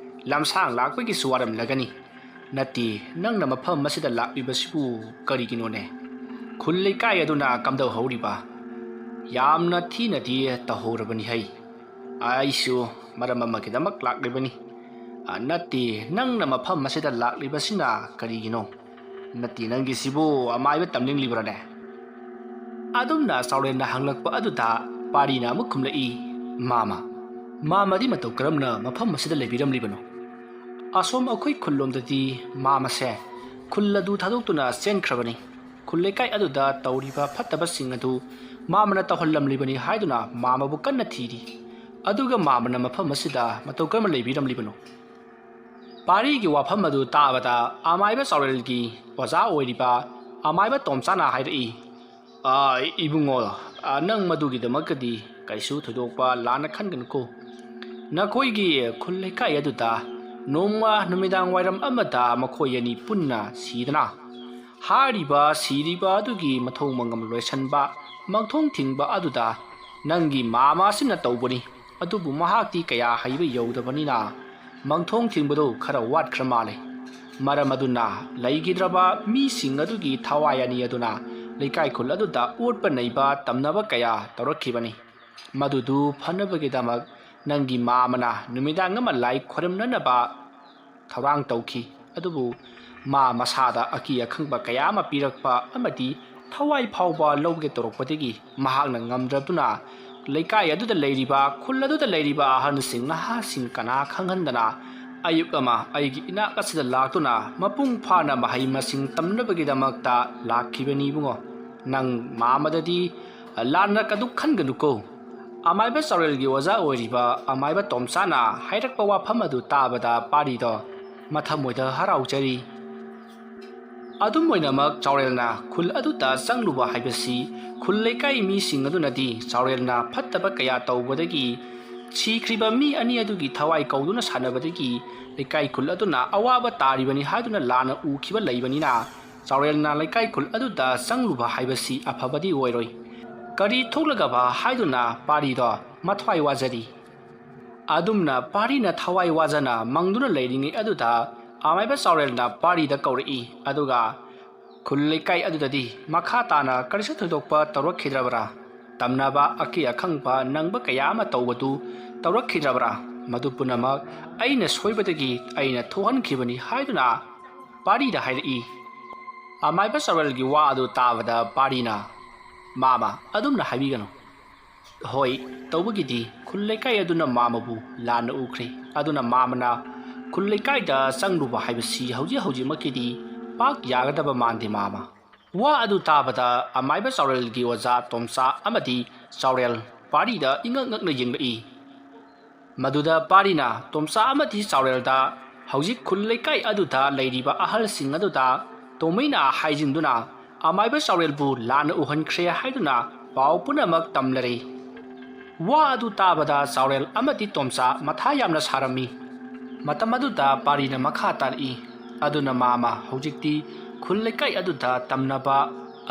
ꯂꯝꯁꯥꯡ ꯂꯥꯛꯄꯒꯤꯁꯨ ꯋꯥꯔꯝꯂꯒꯅꯤ ꯅꯠꯇꯦ ꯅꯪꯅ ꯃꯐꯝ ꯑꯁꯤꯗ ꯂꯥꯛꯂꯤꯕꯁꯤꯕꯨ ꯀꯔꯤꯒꯤꯅꯣꯅꯦ ꯈꯨꯜ ꯂꯩꯀꯥꯏ ꯑꯗꯨꯅ ꯀꯝꯗꯧꯍꯧꯔꯤꯕ ꯌꯥꯝꯅ ꯊꯤꯅꯗꯤ ꯇꯧꯍꯧꯔꯕꯅꯤ ꯍꯩ ꯑꯩꯁꯨ ꯃꯔꯝ ꯑꯃꯒꯤꯗꯃꯛ ꯂꯥꯛꯂꯤꯕꯅꯤ ꯅꯠꯇꯦ ꯅꯪꯅ ꯃꯐꯝ ꯑꯁꯤꯗ ꯂꯥꯛꯂꯤꯕꯁꯤꯅ ꯀꯔꯤꯒꯤꯅꯣ ꯅꯠꯇꯦ ꯅꯪꯒꯤꯁꯤꯕꯨ ꯑꯃꯥꯏꯕ ꯇꯝꯅꯤꯡꯂꯤꯕ꯭ꯔꯥꯅꯦ ꯑꯗꯨꯝꯅ ꯆꯥꯎꯔꯦꯜꯅ ꯍꯪꯂꯛꯄ ꯑꯗꯨꯗ ꯄꯥꯔꯤꯅ ꯑꯃꯨꯛ ꯈꯨꯝꯂꯛꯏ ꯃꯥꯃꯗꯤ ꯃꯇꯧ ꯀꯔꯝꯅ ꯃꯐꯝ ꯑꯁꯤꯗ ꯂꯩꯕꯤꯔꯝꯂꯤꯕꯅꯣ ꯑꯁꯣꯝ ꯑꯩꯈꯣꯏ ꯈꯨꯜꯂꯣꯝꯗꯗꯤ ꯃꯥꯃꯁꯦ ꯈꯨꯜ ꯑꯗꯨ ꯊꯥꯗꯣꯛꯇꯨꯅ ꯆꯦꯟꯈ꯭ꯔꯕꯅꯤ ꯈꯨꯜ ꯂꯩꯀꯥꯏ ꯑꯗꯨꯗ ꯇꯧꯔꯤꯕ ꯐꯠꯇꯕꯁꯤꯡ ꯑꯗꯨ ꯃꯥꯃꯅ ꯇꯧꯍꯜꯂꯝꯂꯤꯕꯅꯤ ꯍꯥꯏꯗꯨꯅ ꯃꯥꯃꯕꯨ ꯀꯟꯅ ꯊꯤꯔꯤ ꯑꯗꯨꯒ ꯃꯥꯃꯅ ꯃꯐꯝ ꯑꯁꯤꯗ ꯃꯇꯧ ꯀꯔꯝꯅ ꯂꯩꯕꯤꯔꯝꯂꯤꯕꯅꯣ ꯄꯥꯔꯤꯒꯤ ꯋꯥꯐꯝ ꯑꯗꯨ ꯇꯥꯕꯗ ꯑꯃꯥꯏꯕ ꯆꯥꯎꯔꯦꯜꯒꯤ ꯑꯣꯖꯥ ꯑꯣꯏꯔꯤꯕ ꯑꯃꯥꯏꯕ ꯇꯣꯝꯆꯥꯅ ꯍꯥꯏꯔꯛꯏ ꯏꯕꯨꯡꯉꯣ ꯅꯪ ꯃꯗꯨꯒꯤꯗꯃꯛꯇꯗꯤ ꯀꯩꯁꯨ ꯊꯣꯏꯗꯣꯛꯄ ꯂꯥꯟꯅ ꯈꯟꯒꯅꯨꯀꯣ ꯅꯈꯣꯏꯒꯤ ꯈꯨꯜ ꯂꯩꯀꯥꯏ ꯑꯗꯨꯗ ꯅꯣꯡꯃ ꯅꯨꯃꯤꯗꯥꯡ ꯋꯥꯏꯔꯝ ꯑꯃꯗ ꯃꯈꯣꯏ ꯑꯅꯤ ꯄꯨꯟꯅ ꯁꯤꯗꯅ ꯍꯥꯏꯔꯤꯕ ꯁꯤꯔꯤꯕ ꯑꯗꯨꯒꯤ ꯃꯊꯧ ꯃꯉꯝ ꯂꯣꯏꯁꯟꯕ ꯃꯥꯡꯊꯣꯡ ꯊꯤꯡꯕ ꯑꯗꯨꯗ ꯅꯪꯒꯤ ꯃꯥꯃ ꯑꯁꯤꯅ ꯇꯧꯕꯅꯤ ꯑꯗꯨꯕꯨ ꯃꯍꯥꯛꯇꯤ ꯀꯌꯥ ꯍꯩꯕ ꯌꯧꯗꯕꯅꯤꯅ ꯃꯪꯊꯣꯡ ꯊꯤꯡꯕꯗꯨ ꯈꯔ ꯋꯥꯠꯈ꯭ꯔ ꯃꯥꯜꯂꯦ꯫ ꯃꯔꯝ ꯑꯗꯨꯅ ꯂꯩꯈꯤꯗ꯭ꯔꯕ ꯃꯤꯁꯤꯡ ꯑꯗꯨꯒꯤ ꯊꯋꯥꯏ ꯑꯅꯤ ꯑꯗꯨꯅ ꯂꯩꯀꯥꯏ ꯈꯨꯜ ꯑꯗꯨꯗ ꯑꯣꯠꯄ ꯅꯩꯕ ꯇꯝꯅꯕ ꯀꯌꯥ ꯇꯧꯔꯛꯈꯤꯕꯅꯤ꯫ ꯃꯗꯨꯗꯨ ꯐꯅꯕꯒꯤꯗꯃꯛ ꯅꯪꯒꯤ ꯃꯥꯃꯅ ꯅꯨꯃꯤꯗꯥꯡ ꯑꯃ ꯂꯥꯏ ꯈꯣꯏꯔꯝꯅꯅꯕ ꯊꯧꯔꯥꯡ ꯇꯧꯈꯤ꯫ ꯑꯗꯨꯕꯨ ꯃꯥ ꯃꯁꯥꯗ ꯑꯀꯤ ꯑꯈꯪꯕ ꯀꯌా ꯑꯃ ꯄꯤꯔꯛꯄ ꯑꯃꯗꯤ ꯊꯋꯥꯏ ꯐꯥꯎꯕ ꯂꯧꯒꯦ ꯇꯧꯔꯛꯄꯗꯒꯤ ꯃꯍꯥꯛꯅ ꯉꯝꯗ꯭ꯔꯗꯨꯅ ꯂꯩꯀꯥꯏ ꯑꯗꯨꯗ ꯂꯩꯔꯤꯕ ꯈꯨꯜ ꯑꯗꯨꯗ ꯂꯩꯔꯤꯕ ꯑꯍꯟꯁꯤꯡ ꯅꯍꯥꯁꯤꯡ ꯀꯅꯥ ꯈꯪꯍꯟꯗꯅ ꯑꯌꯨꯛ ꯑꯃ ꯑꯩꯒꯤ ꯏꯅꯥꯛ ꯑꯁꯤꯗ ꯂꯥꯛꯇꯨꯅ ꯃꯄꯨꯡ ꯐꯥꯅ ꯃꯍꯩ ꯃꯁꯤꯡ ꯇꯝꯅꯕꯒꯤꯗꯃꯛꯇ ꯂꯥꯛꯈꯤꯕꯅꯤ ꯏꯕꯨꯡꯉꯣ꯫ ꯅꯪ ꯃꯥꯃꯗꯗꯤ ꯂꯥꯟꯅ ꯀꯗꯨ ꯈꯟꯒꯅꯨꯀꯣ꯫ ꯑꯃꯥꯏꯕ ꯆꯥꯎꯔꯦꯜꯒꯤ ꯑꯣꯖꯥ ꯑꯣꯏꯔꯤꯕ ꯑꯃꯥꯏꯕ ꯇꯣꯝꯆꯥꯅ ꯍꯥꯏꯔꯛꯄ ꯋꯥꯐꯝ ꯑꯗꯨ ꯇꯥꯕꯗ ꯄꯥꯔꯤꯗꯣ ꯃꯊꯃꯣꯏꯗ ꯍꯔꯥꯎꯖꯔꯤ꯫ ꯑꯗꯨꯝ ꯑꯣꯏꯅꯃꯛ ꯆꯥꯎꯔꯦꯜꯅ ꯈꯨꯜ ꯑꯗꯨꯗ ꯆꯪꯂꯨꯕ ꯍꯥꯏꯕꯁꯤ ꯈꯨꯜ ꯂꯩꯀꯥꯏ ꯃꯤꯁꯤꯡ ꯑꯗꯨꯅꯗꯤ ꯆꯥꯎꯔꯦꯜꯅ ꯐꯠꯇꯕ ꯀꯌా ꯇꯧꯕꯗꯒꯤ ꯁꯤꯈ꯭ꯔꯤꯕ ꯃꯤ ꯑꯅꯤ ꯑꯗꯨꯒꯤ ꯊꯋꯥꯏ ꯀꯧꯗꯨꯅ ꯁꯥꯟꯅꯕꯗꯒꯤ ꯂꯩꯀꯥꯏ ꯈꯨꯜ ꯑꯗꯨꯅ ꯑꯋꯥꯕ ꯇꯥꯔꯤꯕꯅꯤ ꯍꯥꯏꯗꯨꯅ ꯂꯥꯟꯅ ꯎꯈꯤꯕ ꯂꯩꯕꯅꯤꯅ ꯆꯥꯎꯔꯦꯜꯅ ꯂꯩꯀꯥꯏ ꯈꯨꯜ ꯑꯗꯨꯗ ꯆꯪꯂꯨꯕ ꯍꯥꯏꯕꯁꯤ ꯑꯐꯕꯗꯤ ꯑꯣꯏꯔꯣꯏ꯫ ꯀꯔꯤ ꯊꯣꯛꯂꯒꯕ ꯍꯥꯏꯗꯨꯅ ꯄꯥꯔꯤꯗꯣ ꯃꯊ꯭ꯋꯥꯏ ꯋꯥꯖꯔꯤ꯫ ꯑꯗꯨꯝꯅ ꯄꯥꯔꯤꯅ ꯊꯋꯥꯏ ꯋꯥꯖꯅ ꯃꯪꯗꯨꯅ ꯂꯩꯔꯤꯉꯩ ꯑꯗꯨꯗ ꯑꯃꯥꯏꯕ ꯆꯥꯎꯔꯦꯜꯅ ꯄꯥꯔꯤꯗ ꯀꯧꯔꯛꯏ꯫ ꯑꯗꯨꯒ ꯈꯨꯜ ꯂꯩꯀꯥꯏ ꯑꯗꯨꯗꯗꯤ ꯃꯈꯥ ꯇꯥꯅ ꯀꯔꯤꯁꯨ ꯊꯣꯏꯗꯣꯛꯄ ꯇꯧꯔꯛꯈꯤꯗ꯭ꯔꯕ꯭ꯔꯥ? ꯇꯝꯅꯕ ꯑꯀꯤ ꯑꯈꯪꯕ ꯅꯪꯕ ꯀꯌꯥ ꯑꯃ ꯇꯧꯕꯗꯨ ꯇꯧꯔꯛꯈꯤꯗ꯭ꯔꯕ꯭ꯔꯥ? ꯃꯗꯨ ꯄꯨꯝꯅꯃꯛ ꯑꯩꯅ ꯁꯣꯏꯕꯗꯒꯤ ꯑꯩꯅ ꯊꯣꯛꯍꯟꯈꯤꯕꯅꯤ ꯍꯥꯏꯗꯨꯅ ꯄꯥꯔꯤꯗ ꯍꯥꯏꯔꯛꯏ꯫ ꯑꯃꯥꯏꯕ ꯆꯥꯎꯔꯦꯜꯒꯤ ꯋꯥ ꯑꯗꯨ ꯇꯥꯕꯗ ꯄꯥꯔꯤꯅ ꯃꯥꯃ ꯑꯗꯨꯝꯅ ꯍꯥꯏꯕꯤꯒꯅꯨ꯫ ꯍꯣꯏ ꯇꯧꯕꯒꯤꯗꯤ ꯈꯨꯜ ꯂꯩꯀꯥꯏ ꯑꯗꯨꯅ ꯃꯥꯃꯕꯨ ꯂꯥꯟꯅ ꯎꯈ꯭ꯔꯦ꯫ ꯑꯗꯨꯅ ꯃꯥꯃꯅ ꯈꯨꯜ ꯂꯩꯀꯥꯏꯗ ꯆꯪꯂꯨꯕ ꯍꯥꯏꯕꯁꯤ ꯍꯧꯖꯤꯛꯃꯛꯀꯤꯗꯤ ꯄꯥꯛ ꯌꯥꯒꯗꯕ ꯃꯥꯟꯗꯦ ꯃꯥꯃ꯫ ꯋꯥ ꯑꯗꯨ ꯇꯥꯕꯗ ꯑꯃꯥꯏꯕ ꯆꯥꯎꯔꯦꯜꯒꯤ ꯑꯣꯖꯥ ꯇꯣꯝꯆꯥ ꯑꯃꯗꯤ ꯆꯥꯎꯔꯦꯜ ꯄꯥꯔꯤꯗ ꯏꯉꯛ ꯉꯛꯅ ꯌꯦꯡꯂꯛꯏ꯫ ꯃꯗꯨꯗ ꯄꯥꯔꯤꯅ ꯇꯣꯝꯆꯥ ꯑꯃꯗꯤ ꯆꯥꯎꯔꯦꯜꯗ ꯍꯧꯖꯤꯛ ꯈꯨꯜ ꯂꯩꯀꯥꯏ ꯑꯗꯨꯗ ꯂꯩꯔꯤꯕ ꯑꯍꯜꯁꯤꯡ ꯑꯗꯨꯗ ꯇꯣꯃꯩꯅ ꯍꯥꯏꯖꯤꯟꯗꯨꯅ ꯑꯃꯥꯏꯕ ꯆꯥꯎꯔꯦꯜꯕꯨ ꯂꯥꯟꯅ ꯎꯍꯟꯈ꯭ꯔꯦ ꯍꯥꯏꯗꯨꯅ ꯄꯥꯎ ꯄꯨꯝꯅꯃꯛ ꯇꯝꯂꯔꯦ꯫ ꯋꯥ ꯑꯗꯨ ꯇꯥꯕꯗ ꯆꯥꯎꯔꯦꯜ ꯑꯃꯗꯤ ꯇꯣꯝꯆꯥ ꯃꯊꯥ ꯌꯥꯝꯅ ꯁꯥꯔꯝꯃꯤ꯫ ꯃꯇꯝ ꯑꯗꯨꯗ ꯄꯥꯔꯤꯅ ꯃꯈꯥ ꯇꯥꯔꯛꯏ꯫ ꯑꯗꯨꯅ ꯃꯥꯃ ꯍꯧꯖꯤꯛꯇꯤ ꯈꯨꯜ ꯂꯩꯀꯥꯏ ꯑꯗꯨꯗ ꯇꯝꯅꯕ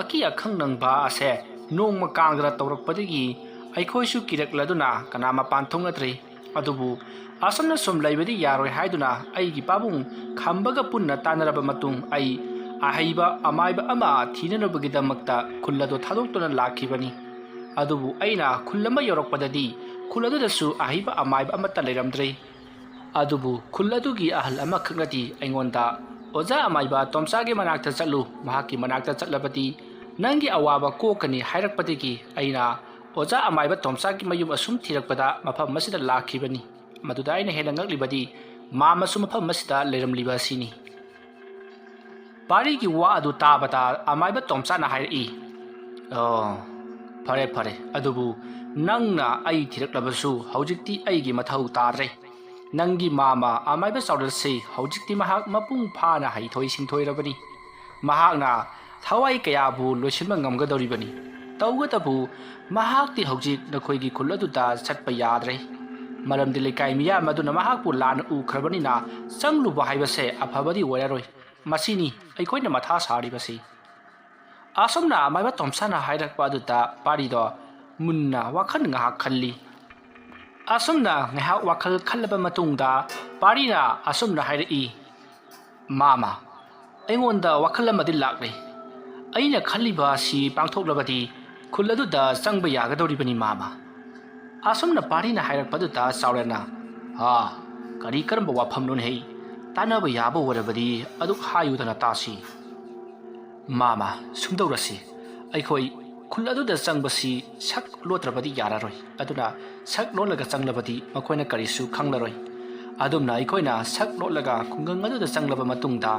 ꯑꯀꯤ ꯑꯈꯪ ꯅꯪꯕ ꯑꯁꯦ ꯅꯣꯡꯃ ꯀꯥꯡꯗꯅ ꯇꯧꯔꯛꯄꯗꯒꯤ ꯑꯩꯈꯣꯏꯁꯨ ꯀꯤꯔꯛꯂꯗꯨꯅ ꯀꯅꯥ ꯃꯄꯥꯟ ꯊꯣꯛꯅꯗ꯭ꯔꯦ꯫ ꯑꯗꯨꯕꯨ ꯑꯁꯨꯝꯅ ꯁꯨꯝ ꯂꯩꯕꯗꯤ ꯌꯥꯔꯣꯏ ꯍꯥꯏꯗꯨꯅ ꯑꯩꯒꯤ ꯄꯥꯕꯨꯡ ꯈꯝꯕꯒ ꯄꯨꯟꯅ ꯇꯥꯟꯅꯔꯕ ꯃꯇꯨꯡ ꯑꯩ ꯑꯍꯩꯕ ꯑꯃꯥꯏꯕ ꯑꯃ ꯊꯤꯅꯅꯕꯒꯤꯗꯃꯛꯇ ꯈꯨꯜ ꯑꯗꯨ ꯊꯥꯗꯣꯛꯇꯨꯅ ꯂꯥꯛꯈꯤꯕꯅꯤ꯫ ꯑꯗꯨꯕꯨ ꯑꯩꯅ ꯈꯨꯜ ꯑꯃ ꯌꯧꯔꯛꯄꯗꯗꯤ ꯈꯨꯜ ꯑꯗꯨꯗꯁꯨ ꯑꯍꯩꯕ ꯑꯃꯥꯏꯕ ꯑꯃꯠꯇ ꯂꯩꯔꯝꯗ꯭ꯔꯦ꯫ ꯑꯗꯨꯕꯨ ꯈꯨꯜ ꯑꯗꯨꯒꯤ ꯑꯍꯜ ꯑꯃꯈꯛꯅꯗꯤ ꯑꯩꯉꯣꯟꯗ ꯑꯣꯖꯥ ꯑꯃꯥꯏꯕ ꯇꯣꯝꯆꯥꯒꯤ ꯃꯅꯥꯛꯇ ꯆꯠꯂꯨ, ꯃꯍꯥꯛꯀꯤ ꯃꯅꯥꯛꯇ ꯆꯠꯂꯕꯗꯤ ꯅꯪꯒꯤ ꯑꯋꯥꯕ ꯀꯣꯛꯀꯅꯤ ꯍꯥꯏꯔꯛꯄꯗꯒꯤ ꯑꯩꯅ ꯑꯣꯖꯥ ꯑꯃꯥꯏꯕ ꯇꯣꯝꯆꯥꯒꯤ ꯃꯌꯨꯝ ꯑꯁꯨꯝ ꯊꯤꯔꯛꯄꯗ ꯃꯐꯝ ꯑꯁꯤꯗ ꯂꯥꯛꯈꯤꯕꯅꯤ꯫ ꯃꯗꯨꯗ ꯑꯩꯅ ꯍꯦꯟꯅ ꯉꯛꯂꯤꯕꯗꯤ ꯃꯥꯃꯁꯨ ꯃꯐꯝ ꯑꯁꯤꯗ ꯂꯩꯔꯝꯂꯤꯕ ꯑꯁꯤꯅꯤ꯫ ꯄꯥꯔꯤꯒꯤ ꯋꯥ ꯑꯗꯨ ꯇꯥꯕꯗ ꯑꯃꯥꯏꯕ ꯇꯣꯝꯆꯥꯅ ꯍꯥꯏꯔꯛꯏ꯫ ꯑꯣ ꯐꯔꯦ ꯐꯔꯦ, ꯑꯗꯨꯕꯨ ꯅꯪꯅ ꯑꯩ ꯊꯤꯔꯛꯂꯕꯁꯨ ꯍꯧꯖꯤꯛꯇꯤ ꯑꯩꯒꯤ ꯃꯊꯧ ꯇꯥꯗ꯭ꯔꯦ꯫ ꯅꯪꯒꯤ ꯃꯥꯃ ꯑꯃꯥꯏꯕ ꯆꯥꯎꯔꯦꯜꯁꯦ ꯍꯧꯖꯤꯛꯇꯤ ꯃꯍꯥꯛ ꯃꯄꯨꯡ ꯐꯥꯅ ꯍꯩꯊꯣꯏ ꯁꯤꯡꯊꯣꯏꯔꯕꯅꯤ꯫ ꯃꯍꯥꯛꯅ ꯊꯋꯥꯏ ꯀꯌꯥꯕꯨ ꯂꯣꯏꯁꯤꯟꯕ ꯉꯝꯒꯗꯧꯔꯤꯕꯅꯤ꯫ ꯇꯧꯕꯇꯕꯨ ꯃꯍꯥꯛꯇꯤ ꯍꯧꯖꯤꯛ ꯅꯈꯣꯏꯒꯤ ꯈꯨꯜ ꯑꯗꯨꯗ ꯆꯠꯄ ꯌꯥꯗ꯭ꯔꯦ꯫ ꯃꯔꯝꯗꯤ ꯂꯩꯀꯥꯏ ꯃꯤꯌꯥꯝ ꯑꯗꯨꯅ ꯃꯍꯥꯛꯄꯨ ꯂꯥꯟꯅ ꯎꯈ꯭ꯔꯕꯅꯤꯅ ꯆꯪꯂꯨꯕ ꯍꯥꯏꯕꯁꯦ ꯑꯐꯕꯗꯤ ꯑꯣꯏꯔꯔꯣꯏ꯫ ꯃꯁꯤꯅꯤ ꯑꯩꯈꯣꯏꯅ ꯃꯊꯥ ꯁꯥꯔꯤꯕꯁꯤ꯫ ꯑꯁꯨꯝꯅ ꯑꯃꯥꯏꯕ ꯇꯣꯝꯆꯥꯅ ꯍꯥꯏꯔꯛꯄ ꯑꯗꯨꯗ ꯄꯥꯔꯤꯗꯣ ꯃꯨꯟꯅ ꯋꯥꯈꯜ ꯉꯥꯏꯍꯥꯛ ꯈꯜꯂꯤ꯫ ꯑꯁꯨꯝꯅ ꯉꯥꯏꯍꯥꯛ ꯋꯥꯈꯜ ꯈꯜꯂꯕ ꯃꯇꯨꯡꯗ ꯄꯥꯔꯤꯅ ꯑꯁꯨꯝꯅ ꯍꯥꯏꯔꯛꯏ꯫ ꯃꯥꯃ ꯑꯩꯉꯣꯟꯗ ꯋꯥꯈꯜ ꯑꯃꯗꯤ ꯂꯥꯛꯂꯦ꯫ ꯑꯩꯅ ꯈꯜꯂꯤꯕ ꯑꯁꯤ ꯄꯥꯡꯊꯣꯛꯂꯕꯗꯤ ꯈꯨꯜ ꯑꯗꯨꯗ ꯆꯪꯕ ꯌꯥꯒꯗꯧꯔꯤꯕꯅꯤ ꯃꯥꯃ꯫ ꯑꯁꯨꯝꯅ ꯄꯥꯔꯤꯅ ꯍꯥꯏꯔꯛꯄꯗꯨꯗ ꯆꯥꯎꯔꯦꯜꯅ ꯀꯔꯤ ꯀꯔꯝꯕ ꯋꯥꯐꯝꯅꯣꯅꯦꯍꯦ? ꯇꯥꯟꯅꯕ ꯌꯥꯕ ꯑꯣꯏꯔꯕꯗꯤ ꯑꯗꯨꯛ ꯍꯥꯏꯌꯨꯗꯅ ꯇꯥꯁꯤ꯫ ꯃꯥꯃ ꯁꯨꯝꯗꯧꯔꯁꯤ, ꯑꯩꯈꯣꯏ ꯈꯨꯜ ꯑꯗꯨꯗ ꯆꯪꯕꯁꯤ ꯁꯛ ꯂꯣꯠꯇ꯭ꯔꯕꯗꯤ ꯌꯥꯔꯔꯣꯏ꯫ ꯑꯗꯨꯅ ꯁꯛ ꯂꯣꯠꯂꯒ ꯆꯪꯂꯕꯗꯤ ꯃꯈꯣꯏꯅ ꯀꯔꯤꯁꯨ ꯈꯪꯂꯔꯣই꯫ ꯑꯗꯨꯝꯅ ꯑꯩꯈꯣꯏꯅ ꯁꯛ ꯂꯣꯠꯂꯒ ꯈꯨꯡꯒꯪ ꯑꯗꯨꯗ ꯆꯪꯂꯕ ꯃꯇꯨꯡꯗ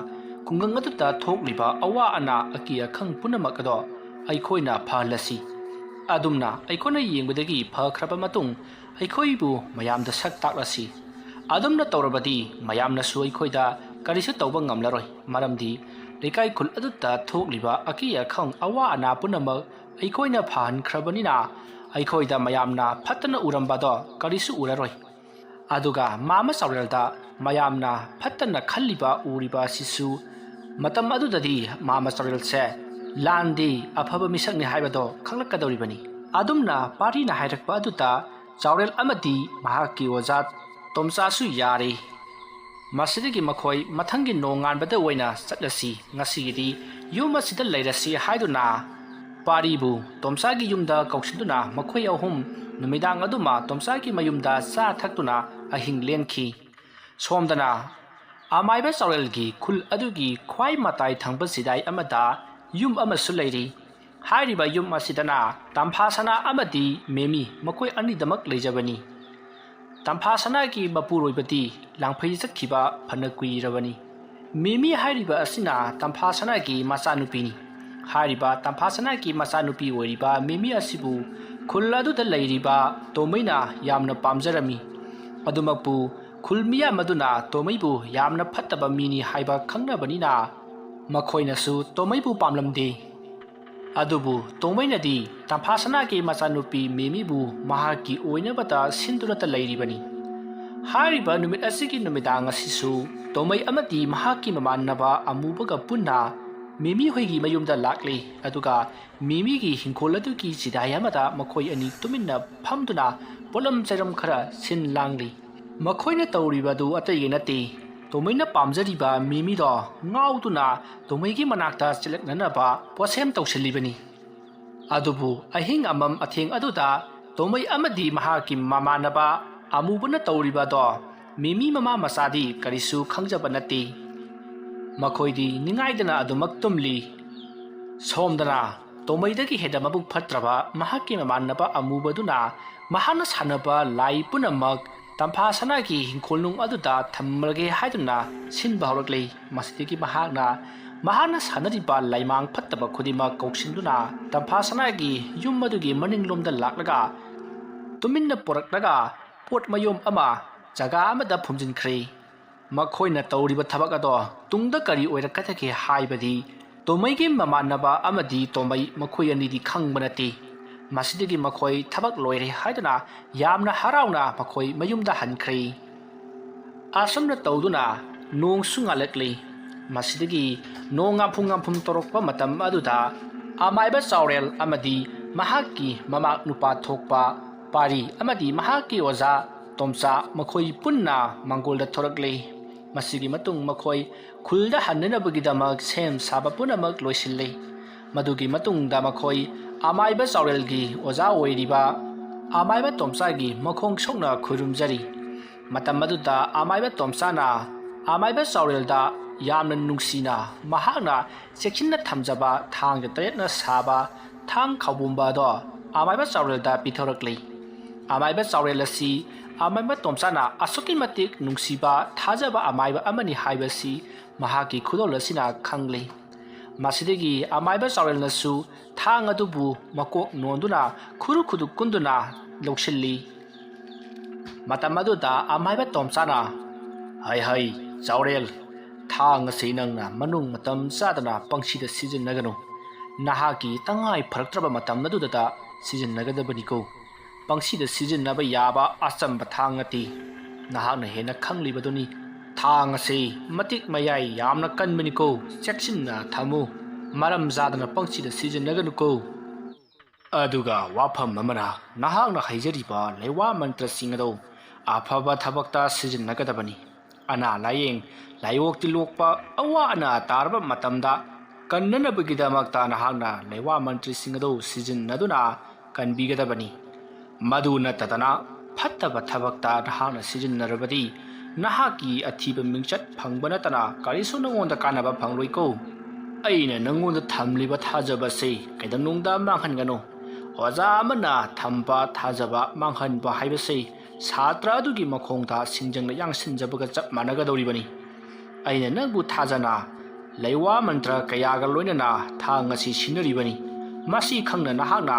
ꯈꯨꯡꯒꯪ ꯑꯗꯨꯗ ꯊꯣꯛꯂꯤꯕ ꯑꯋꯥ ꯑꯅꯥ ꯑꯀꯤ ꯑꯈꯪ ꯄꯨꯝꯅꯃꯛ ꯑꯗꯣ ꯑꯩꯈꯣꯏꯅ ꯐꯍꯜꯂꯁꯤ꯫ ꯑꯗꯨꯝꯅ ꯑꯩꯈꯣꯏꯅ ꯌꯦꯡꯕꯗꯒꯤ ꯐꯈ꯭ꯔꯕ ꯃꯇꯨꯡ ꯑꯩꯈꯣꯏꯕꯨ ꯃꯌꯥꯝꯗ ꯁꯛ ꯇꯥꯛꯂꯁꯤ꯫ ꯑꯗꯨꯝꯅ ꯇꯧꯔꯕꯗꯤ ꯃꯌꯥꯝꯅꯁꯨ ꯑꯩꯈꯣꯏꯗ ꯀꯔꯤꯁꯨ ꯇꯧꯕ ꯉꯝꯂꯔꯣꯏ꯫ ꯃꯔꯝꯗꯤ ꯂꯩꯀꯥꯏ ꯈꯨꯜ ꯑꯗꯨꯗ ꯊꯣꯛꯂꯤꯕ ꯑꯀꯤ ꯑꯈꯪ ꯑꯋꯥ ꯑꯅꯥ ꯄꯨꯝꯅꯃꯛ ꯑꯩꯈꯣꯏꯅ ꯐꯍꯟꯈ꯭ꯔꯕꯅꯤꯅ ꯑꯩꯈꯣꯏꯗ ꯃꯌꯥꯝꯅ ꯐꯠꯇꯅ ꯎꯔꯝꯕꯗꯣ ꯀꯔꯤꯁꯨ ꯎꯔꯔꯣꯏ꯫ ꯑꯗꯨꯒ ꯃꯥꯃ ꯆꯥꯎꯔꯦꯜꯗ ꯃꯌꯥꯝꯅ ꯐꯠꯇꯅ ꯈꯜꯂꯤꯕ ꯎꯔꯤꯕ ꯑꯁꯤꯁꯨ ꯃꯇꯝ ꯑꯗꯨꯗꯗꯤ ꯃꯥꯃ ꯆꯥꯎꯔꯦꯜꯁꯦ ꯂꯥꯟꯗꯤ ꯑꯐꯕ ꯃꯤꯁꯛꯅꯤ ꯍꯥꯏꯕꯗꯣ ꯈꯪꯂꯛꯀꯗꯧꯔꯤꯕꯅꯤ꯫ ꯑꯗꯨꯝꯅ ꯄꯥꯔꯤꯅ ꯍꯥꯏꯔꯛꯄ ꯑꯗꯨꯗ ꯆꯥꯎꯔꯦꯜ ꯑꯃꯗꯤ ꯃꯍꯥꯛꯀꯤ ꯑꯣꯖꯥ ꯇꯣꯝꯆꯥꯁꯨ ꯌꯥꯔꯦ꯫ ꯃꯁꯤꯗꯒꯤ ꯃꯈꯣꯏ ꯃꯊꯪꯒꯤ ꯅꯣꯡꯉꯥꯟꯕꯗ ꯑꯣꯏꯅ ꯆꯠꯂꯁꯤ, ꯉꯁꯤꯒꯤꯗꯤ ꯌꯨꯝ ꯑꯁꯤꯗ ꯂꯩꯔꯁꯤ ꯍꯥꯏꯗꯨꯅ ꯄꯥꯔꯤꯕꯨ ꯇꯣꯝꯆꯥꯒꯤ ꯌꯨꯝꯗ ꯀꯧꯁꯤꯟꯗꯨꯅ ꯃꯈꯣꯏ ꯑꯍꯨꯝ ꯅꯨꯃꯤꯗꯥꯡ ꯑꯗꯨꯃ ꯇꯣꯝꯆꯥꯒꯤ ꯃꯌꯨꯝꯗ ꯆꯥ ꯊꯛꯇꯨꯅ ꯑꯍꯤꯡ ꯂꯦꯟꯈꯤ꯫ ꯁꯣꯝꯗꯅ ꯑꯃꯥꯏꯕ ꯆꯥꯎꯔꯦꯜꯒꯤ ꯈꯨꯜ ꯑꯗꯨꯒꯤ ꯈ꯭ꯋꯥꯏ ꯃꯇꯥꯏ ꯊꯪꯕ ꯆꯤꯗꯥꯏ ꯑꯃꯗ ꯌꯨꯝ ꯑꯃꯁꯨ ꯂꯩꯔꯤ꯫ ꯍꯥꯏꯔꯤꯕ ꯌꯨꯝ ꯑꯁꯤꯗꯅ ꯇꯝꯐꯥ ꯁꯅꯥ ꯑꯃꯗꯤ ꯃꯦꯃꯤ ꯃꯈꯣꯏ ꯑꯅꯤꯗꯃꯛ ꯂꯩꯖꯕꯅꯤ꯫ ꯇꯝꯐꯥ ꯁꯅꯥꯒꯤ ꯃꯄꯨꯔꯣꯏꯕꯗꯤ ꯂꯥꯡꯐꯩ ꯆꯠꯈꯤꯕ ꯐꯅ ꯀꯨꯏꯔꯕꯅꯤ꯫ ꯃꯦꯃꯤ ꯍꯥꯏꯔꯤꯕ ꯑꯁꯤꯅ ꯇꯝꯐꯥ ꯁꯅꯥꯒꯤ ꯃꯆꯥꯅꯨꯄꯤꯅꯤ꯫ ꯍꯥꯏꯔꯤꯕ ꯇꯝꯐꯥ ꯁꯅꯥꯒꯤ ꯃꯆꯥꯅꯨꯄꯤ ꯑꯣꯏꯔꯤꯕ ꯃꯦꯃꯤ ꯑꯁꯤꯕꯨ ꯈꯨꯜ ꯑꯗꯨꯗ ꯂꯩꯔꯤꯕ ꯇꯣꯃꯩꯅ ꯌꯥꯝꯅ ꯄꯥꯝꯖꯔꯝꯃꯤ꯫ ꯑꯗꯨꯃꯛꯄꯨ ꯈꯨꯜ ꯃꯤꯌꯥꯝ ꯑꯗꯨꯅ ꯇꯣꯃꯩꯕꯨ ꯌꯥꯝꯅ ꯐꯠꯇꯕ ꯃꯤꯅꯤ ꯍꯥꯏꯕ ꯈꯪꯅꯕꯅꯤꯅ ꯃꯈꯣꯏꯅꯁꯨ ꯇꯣꯃꯩꯕꯨ ꯄꯥꯝꯂꯝꯗꯦ꯫ ꯑꯗꯨꯕꯨ ꯇꯣꯃꯩꯅꯗꯤ ꯇꯝꯐꯥ ꯁꯅꯥꯒꯤ ꯃꯆꯥꯅꯨꯄꯤ ꯃꯦꯃꯤꯕꯨ ꯃꯍꯥꯛꯀꯤ ꯑꯣꯏꯅꯕꯇ ꯁꯤꯟꯗꯨꯅꯇ ꯂꯩꯔꯤꯕꯅꯤ꯫ ꯍꯥꯏꯔꯤꯕ ꯅꯨꯃꯤꯠ ꯑꯁꯤꯒꯤ ꯅꯨꯃꯤꯗꯥꯡ ꯑꯁꯤꯁꯨ ꯇꯣꯃꯩ ꯑꯃꯗꯤ ꯃꯍꯥꯛꯀꯤ ꯃꯃꯥꯟꯅꯕ ꯑꯃꯨꯕꯒ ꯄꯨꯟꯅ ꯃꯦꯃꯤ ꯍꯣꯏꯒꯤ ꯃꯌꯨꯝꯗ ꯂꯥꯛꯂꯤ꯫ ꯑꯗꯨꯒ ꯃꯦꯃꯤꯒꯤ ꯍꯤꯡꯈꯣꯜ ꯑꯗꯨꯒꯤ ꯆꯤꯗꯥꯏ ꯑꯃꯗ ꯃꯈꯣꯏ ꯑꯅꯤ ꯇꯨꯃꯤꯟꯅ ꯐꯝꯗꯨꯅ ꯄꯣꯠꯂꯝ ꯆꯩꯔꯝ ꯈꯔ ꯁꯤꯟ ꯂꯥꯡꯂꯤ꯫ ꯃꯈꯣꯏꯅ ꯇꯧꯔꯤꯕꯗꯨ ꯑꯇꯩꯒꯤ ꯅꯠꯇꯦ, ꯇꯣꯃꯩꯅ ꯄꯥꯝꯖꯔꯤꯕ ꯃꯦꯃꯤꯗꯣ ꯉꯥꯎꯗꯨꯅ ꯇꯣꯃꯩꯒꯤ ꯃꯅꯥꯛꯇ ꯆꯤꯜꯂꯛꯅꯅꯕ ꯄꯣꯠꯁꯦꯝ ꯇꯧꯁꯤꯜꯂꯤꯕꯅꯤ꯫ ꯑꯗꯨꯕꯨ ꯑꯍꯤꯡ ꯑꯃꯝ ꯑꯊꯦꯡ ꯑꯗꯨꯗ ꯇꯣꯃꯩ ꯑꯃꯗꯤ ꯃꯍꯥꯛꯀꯤ ꯃꯃꯥꯟꯅꯕ ꯑꯃꯨꯕꯅ ꯇꯧꯔꯤꯕꯗꯣ ꯃꯦꯃꯤ ꯃꯃꯥ ꯃꯆꯥꯗꯤ ꯀꯔꯤꯁꯨ ꯈꯪꯖꯕ ꯅꯠꯇꯦ꯫ ꯃꯈꯣꯏꯗꯤ ꯅꯤꯡꯉꯥꯏꯗꯅ ꯑꯗꯨꯃꯛ ꯇꯨꯝꯂꯤ꯫ ꯁꯣꯝꯗꯅ ꯇꯣꯃꯩꯗꯒꯤ ꯍꯦꯟꯅ ꯃꯕꯨꯛ ꯐꯠꯇ꯭ꯔꯕ ꯃꯍꯥꯛꯀꯤ ꯃꯃꯥꯟꯅꯕ ꯑꯃꯨꯕꯗꯨꯅ ꯃꯍꯥꯛꯅ ꯁꯥꯟꯅꯕ ꯂꯥꯏ ꯄꯨꯝꯅꯃꯛ ꯇꯝꯐꯥ ꯁꯅꯥꯒꯤ ꯍꯤꯡꯈꯣꯜꯅꯨꯡ ꯑꯗꯨꯗ ꯊꯝꯂꯒꯦ ꯍꯥꯏꯗꯨꯅ ꯁꯤꯟꯕ ꯍꯧꯔꯛꯂꯤ꯫ ꯃꯁꯤꯗꯒꯤ ꯃꯍꯥꯛꯅ ꯁꯥꯟꯅꯔꯤꯕ ꯂꯥꯏꯃꯥꯡ ꯐꯠꯇꯕ ꯈꯨꯗꯤꯡꯃꯛ ꯀꯧꯁꯤꯟꯗꯨꯅ ꯇꯝꯐꯥ ꯁꯅꯥꯒꯤ ꯌꯨꯝ ꯑꯗꯨꯒꯤ ꯃꯅꯤꯡꯂꯣꯝꯗ ꯂꯥꯛꯂꯒ ꯇꯨꯃꯤꯟꯅ ꯄꯣꯔꯛꯂꯒ ꯄꯣꯠ ꯃꯌꯣꯝ ꯑꯃ ꯖꯒꯥ ꯑꯃꯗ ꯐꯨꯝꯖꯤꯟꯈ꯭ꯔꯦ꯫ ꯃꯈꯣꯏꯅ ꯇꯧꯔꯤꯕ ꯊꯕꯛ ꯑꯗꯣ ꯇꯨꯡꯗ ꯀꯔꯤ ꯑꯣꯏꯔꯛꯀꯗꯒꯦ ꯍꯥꯏꯕꯗꯤ ꯇꯣꯃꯩꯒꯤ ꯃꯃꯥꯟꯅꯕ ꯑꯃꯗꯤ ꯇꯣꯃꯩ ꯃꯈꯣꯏ ꯑꯅꯤꯗꯤ ꯈꯪꯕ ꯅꯠꯇꯦ꯫ ꯃꯁꯤꯗꯒꯤ ꯃꯈꯣꯏ ꯊꯕꯛ ꯂꯣꯏꯔꯦ ꯍꯥꯏꯗꯨꯅ ꯌꯥꯝꯅ ꯍꯔꯥꯎꯅ ꯃꯈꯣꯏ ꯃꯌꯨꯝꯗ ꯍꯟꯈ꯭ꯔꯦ꯫ ꯑꯁꯨꯝꯅ ꯇꯧꯗꯨꯅ ꯅꯣꯡꯁꯨ ꯉꯥꯜꯂꯛꯂꯤ꯫ ꯃꯁꯤꯗꯒꯤ ꯅꯣꯡ ꯉꯥꯝꯐꯨꯡ ꯇꯧꯔꯛꯄ ꯃꯇꯝ ꯑꯗꯨꯗ ꯑꯃꯥꯏꯕ ꯆꯥꯎꯔꯦꯜ ꯑꯃꯗꯤ ꯃꯍꯥꯛꯀꯤ ꯃꯃꯥꯛ ꯅꯨꯄꯥ ꯊꯣꯛꯄ ꯄꯥꯔꯤ ꯑꯃꯗꯤ ꯃꯍꯥꯛꯀꯤ ꯑꯣꯖꯥ ꯇꯣꯝꯆꯥ ꯃꯈꯣꯏ ꯄꯨꯟꯅ ꯃꯥꯡꯒꯣꯜꯗ ꯊꯣꯔꯛꯂꯤ꯫ ꯃꯁꯤꯒꯤ ꯃꯇꯨꯡ ꯃꯈꯣꯏ ꯈꯨꯜꯗ ꯍꯟꯅꯅꯕꯒꯤꯗꯃꯛ ꯁꯦꯝ ꯁꯥꯕ ꯄꯨꯝꯅꯃꯛ ꯂꯣꯏꯁꯤꯜꯂꯤ꯫ ꯃꯗꯨꯒꯤ ꯃꯇꯨꯡꯗ ꯃꯈꯣꯏ ꯑꯃꯥꯏꯕ ꯆꯥꯎꯔꯦꯜꯒꯤ ꯑꯣꯖꯥ ꯑꯣꯏꯔꯤꯕ ꯑꯃꯥꯏꯕ ꯇꯣꯝꯆꯥꯒꯤ ꯃꯈꯣꯡ ꯁꯣꯛꯅ ꯈꯨꯔꯨꯝꯖꯔꯤ꯫ ꯃꯇꯝ ꯑꯗꯨꯗ ꯑꯃꯥꯏꯕ ꯇꯣꯝꯆꯥꯅ ꯑꯃꯥꯏꯕ ꯆꯥꯎꯔꯦꯜꯗ ꯌꯥꯝꯅ ꯅꯨꯡꯁꯤꯅ ꯃꯍꯥꯛꯅ ꯆꯦꯛꯁꯤꯟꯅ ꯊꯝꯖꯕ ꯊꯥꯡꯗ ꯇꯔꯦꯠꯅ ꯁꯥꯕ ꯊꯥꯡ ꯈꯥꯎꯕꯣꯝꯕ ꯑꯗꯣ ꯑꯃꯥꯏꯕ ꯆꯥꯎꯔꯦꯜꯗ ꯄꯤꯊꯣꯔꯛꯂꯤ꯫ ꯑꯃꯥꯏꯕ ꯆꯥꯎꯔꯦꯜ ꯑꯁꯤ ꯑꯃꯥꯏꯕ ꯇꯣꯝꯆꯥꯅ ꯑꯁꯨꯛꯀꯤ ꯃꯇꯤꯛ ꯅꯨꯡꯁꯤꯕ ꯊꯥꯖꯕ ꯑꯃꯥꯏꯕ ꯑꯃꯅꯤ ꯍꯥꯏꯕꯁꯤ ꯃꯍꯥꯛꯀꯤ ꯈꯨꯗꯣꯜ ꯑꯁꯤꯅ ꯈꯪꯂꯤ꯫ ꯃꯁꯤꯗꯒꯤ ꯑꯃꯥꯏꯕ ꯆꯥꯎꯔꯦꯜꯅꯁꯨ ꯊꯥꯡ ꯑꯗꯨꯕꯨ ꯃꯀꯣꯛ ꯅꯣꯟꯗꯨꯅ ꯈꯨꯔꯨ ꯈꯨꯗꯨꯞ ꯀꯨꯟꯗꯨꯅ ꯂꯧꯁꯤꯜꯂꯤ꯫ ꯃꯇꯝ ꯑꯗꯨꯗ ꯑꯃꯥꯏꯕ ꯇꯣꯝꯆꯥꯅ ꯍꯩ ꯆꯥꯎꯔꯦꯜ, ꯊꯥꯡ ꯑꯁꯤ ꯅꯪꯅ ꯃꯅꯨꯡ ꯃꯇꯝ ꯆꯥꯗꯅ ꯄꯪꯁꯤꯗ ꯁꯤꯖꯤꯟꯅꯒꯅꯨ꯫ ꯅꯍꯥꯛꯀꯤ ꯇꯉꯥꯏ ꯐꯔꯛꯇ꯭ꯔꯕ ꯃꯇꯝ ꯑꯗꯨꯗ ꯁꯤꯖꯤꯟꯅꯒꯗꯕꯅꯤꯀꯣ꯫ ꯄꯪꯁꯤꯗ ꯁꯤꯖꯤꯟꯅꯕ ꯌꯥꯕ ꯑꯆꯝꯕ ꯊꯥꯡ ꯅꯠꯇꯦ꯫ ꯅꯍꯥꯛꯅ ꯍꯦꯟꯅ ꯈꯪꯂꯤꯕꯗꯨꯅꯤ ꯊꯥꯡ ꯑꯁꯤ ꯃꯇꯤꯛ ꯃꯌꯥꯏ ꯌꯥꯝꯅ ꯀꯟꯕꯅꯤꯀꯣ꯫ ꯆꯦꯛꯁꯤꯟꯅ ꯊꯝꯃꯨ, ꯃꯔꯝ ꯆꯥꯗꯅ ꯄꯪꯁꯤꯗ ꯁꯤꯖꯤꯟꯅꯒꯅꯨꯀꯣ꯫ ꯑꯗꯨꯒ ꯋꯥꯐꯝ ꯑꯃꯅ ꯅꯍꯥꯛꯅ ꯍꯩꯖꯔꯤꯕ ꯂꯩꯋꯥ ꯃꯟꯇ꯭ꯔꯁꯤꯡ ꯑꯗꯨ ꯑꯐꯕ ꯊꯕꯛꯇ ꯁꯤꯖꯤꯟꯅꯒꯗꯕꯅꯤ꯫ ꯑꯅꯥ ꯂꯥꯏꯌꯦꯡ ꯂꯥꯏꯑꯣꯡ ꯇꯤꯜꯂꯣꯛꯄ ꯑꯋꯥ ꯑꯅꯥ ꯇꯥꯔꯕ ꯃꯇꯝꯗ ꯀꯟꯅꯅꯕꯒꯤꯗꯃꯛꯇ ꯅꯍꯥꯛꯅ ꯂꯩꯋꯥ ꯃꯟꯇ꯭ꯔꯁꯤꯡ ꯑꯗꯨ ꯁꯤꯖꯤꯟꯅꯗꯨꯅ ꯀꯟꯕꯤꯒꯗꯕꯅꯤ꯫ ꯃꯗꯨ ꯅꯠꯇꯗꯅ ꯐꯠꯇꯕ ꯊꯕꯛꯇ ꯅꯍꯥꯛꯅ ꯁꯤꯖꯤꯟꯅꯔꯕꯗꯤ ꯅꯍꯥꯛꯀꯤ ꯑꯊꯤꯕ ꯃꯤꯡꯆꯠ ꯐꯪꯕ ꯅꯠꯇꯅ ꯀꯔꯤꯁꯨ ꯅꯉꯣꯟꯗ ꯀꯥꯟꯅꯕ ꯐꯪꯂꯣꯏꯀꯣ꯫ ꯑꯩꯅ ꯅꯉꯣꯟꯗ ꯊꯝꯂꯤꯕ ꯊꯥꯖꯕꯁꯤ ꯀꯩꯗꯧꯅꯨꯡꯗ ꯃꯥꯡꯍꯟꯒꯅꯨ꯫ ꯑꯣꯖꯥ ꯑꯃꯅ ꯊꯝꯕ ꯊꯥꯖꯕ ꯃꯥꯡꯍꯟꯕ ꯍꯥꯏꯕꯁꯤ ꯁꯥꯇ꯭ꯔ ꯑꯗꯨꯒꯤ ꯃꯈꯣꯡꯗ ꯁꯤꯡꯖꯪꯅ ꯌꯥꯟꯁꯤꯟꯖꯕꯒ ꯆꯞ ꯃꯥꯟꯅꯒꯗꯧꯔꯤꯕꯅꯤ꯫ ꯑꯩꯅ ꯅꯪꯕꯨ ꯊꯥꯖꯅ ꯂꯩꯋꯥ ꯃꯟꯇ꯭ꯔ ꯀꯌꯥꯒ ꯂꯣꯏꯅꯅ ꯊꯥꯡ ꯑꯁꯤ ꯁꯤꯟꯅꯔꯤꯕꯅꯤ꯫ ꯃꯁꯤ ꯈꯪꯅ ꯅꯍꯥꯛꯅ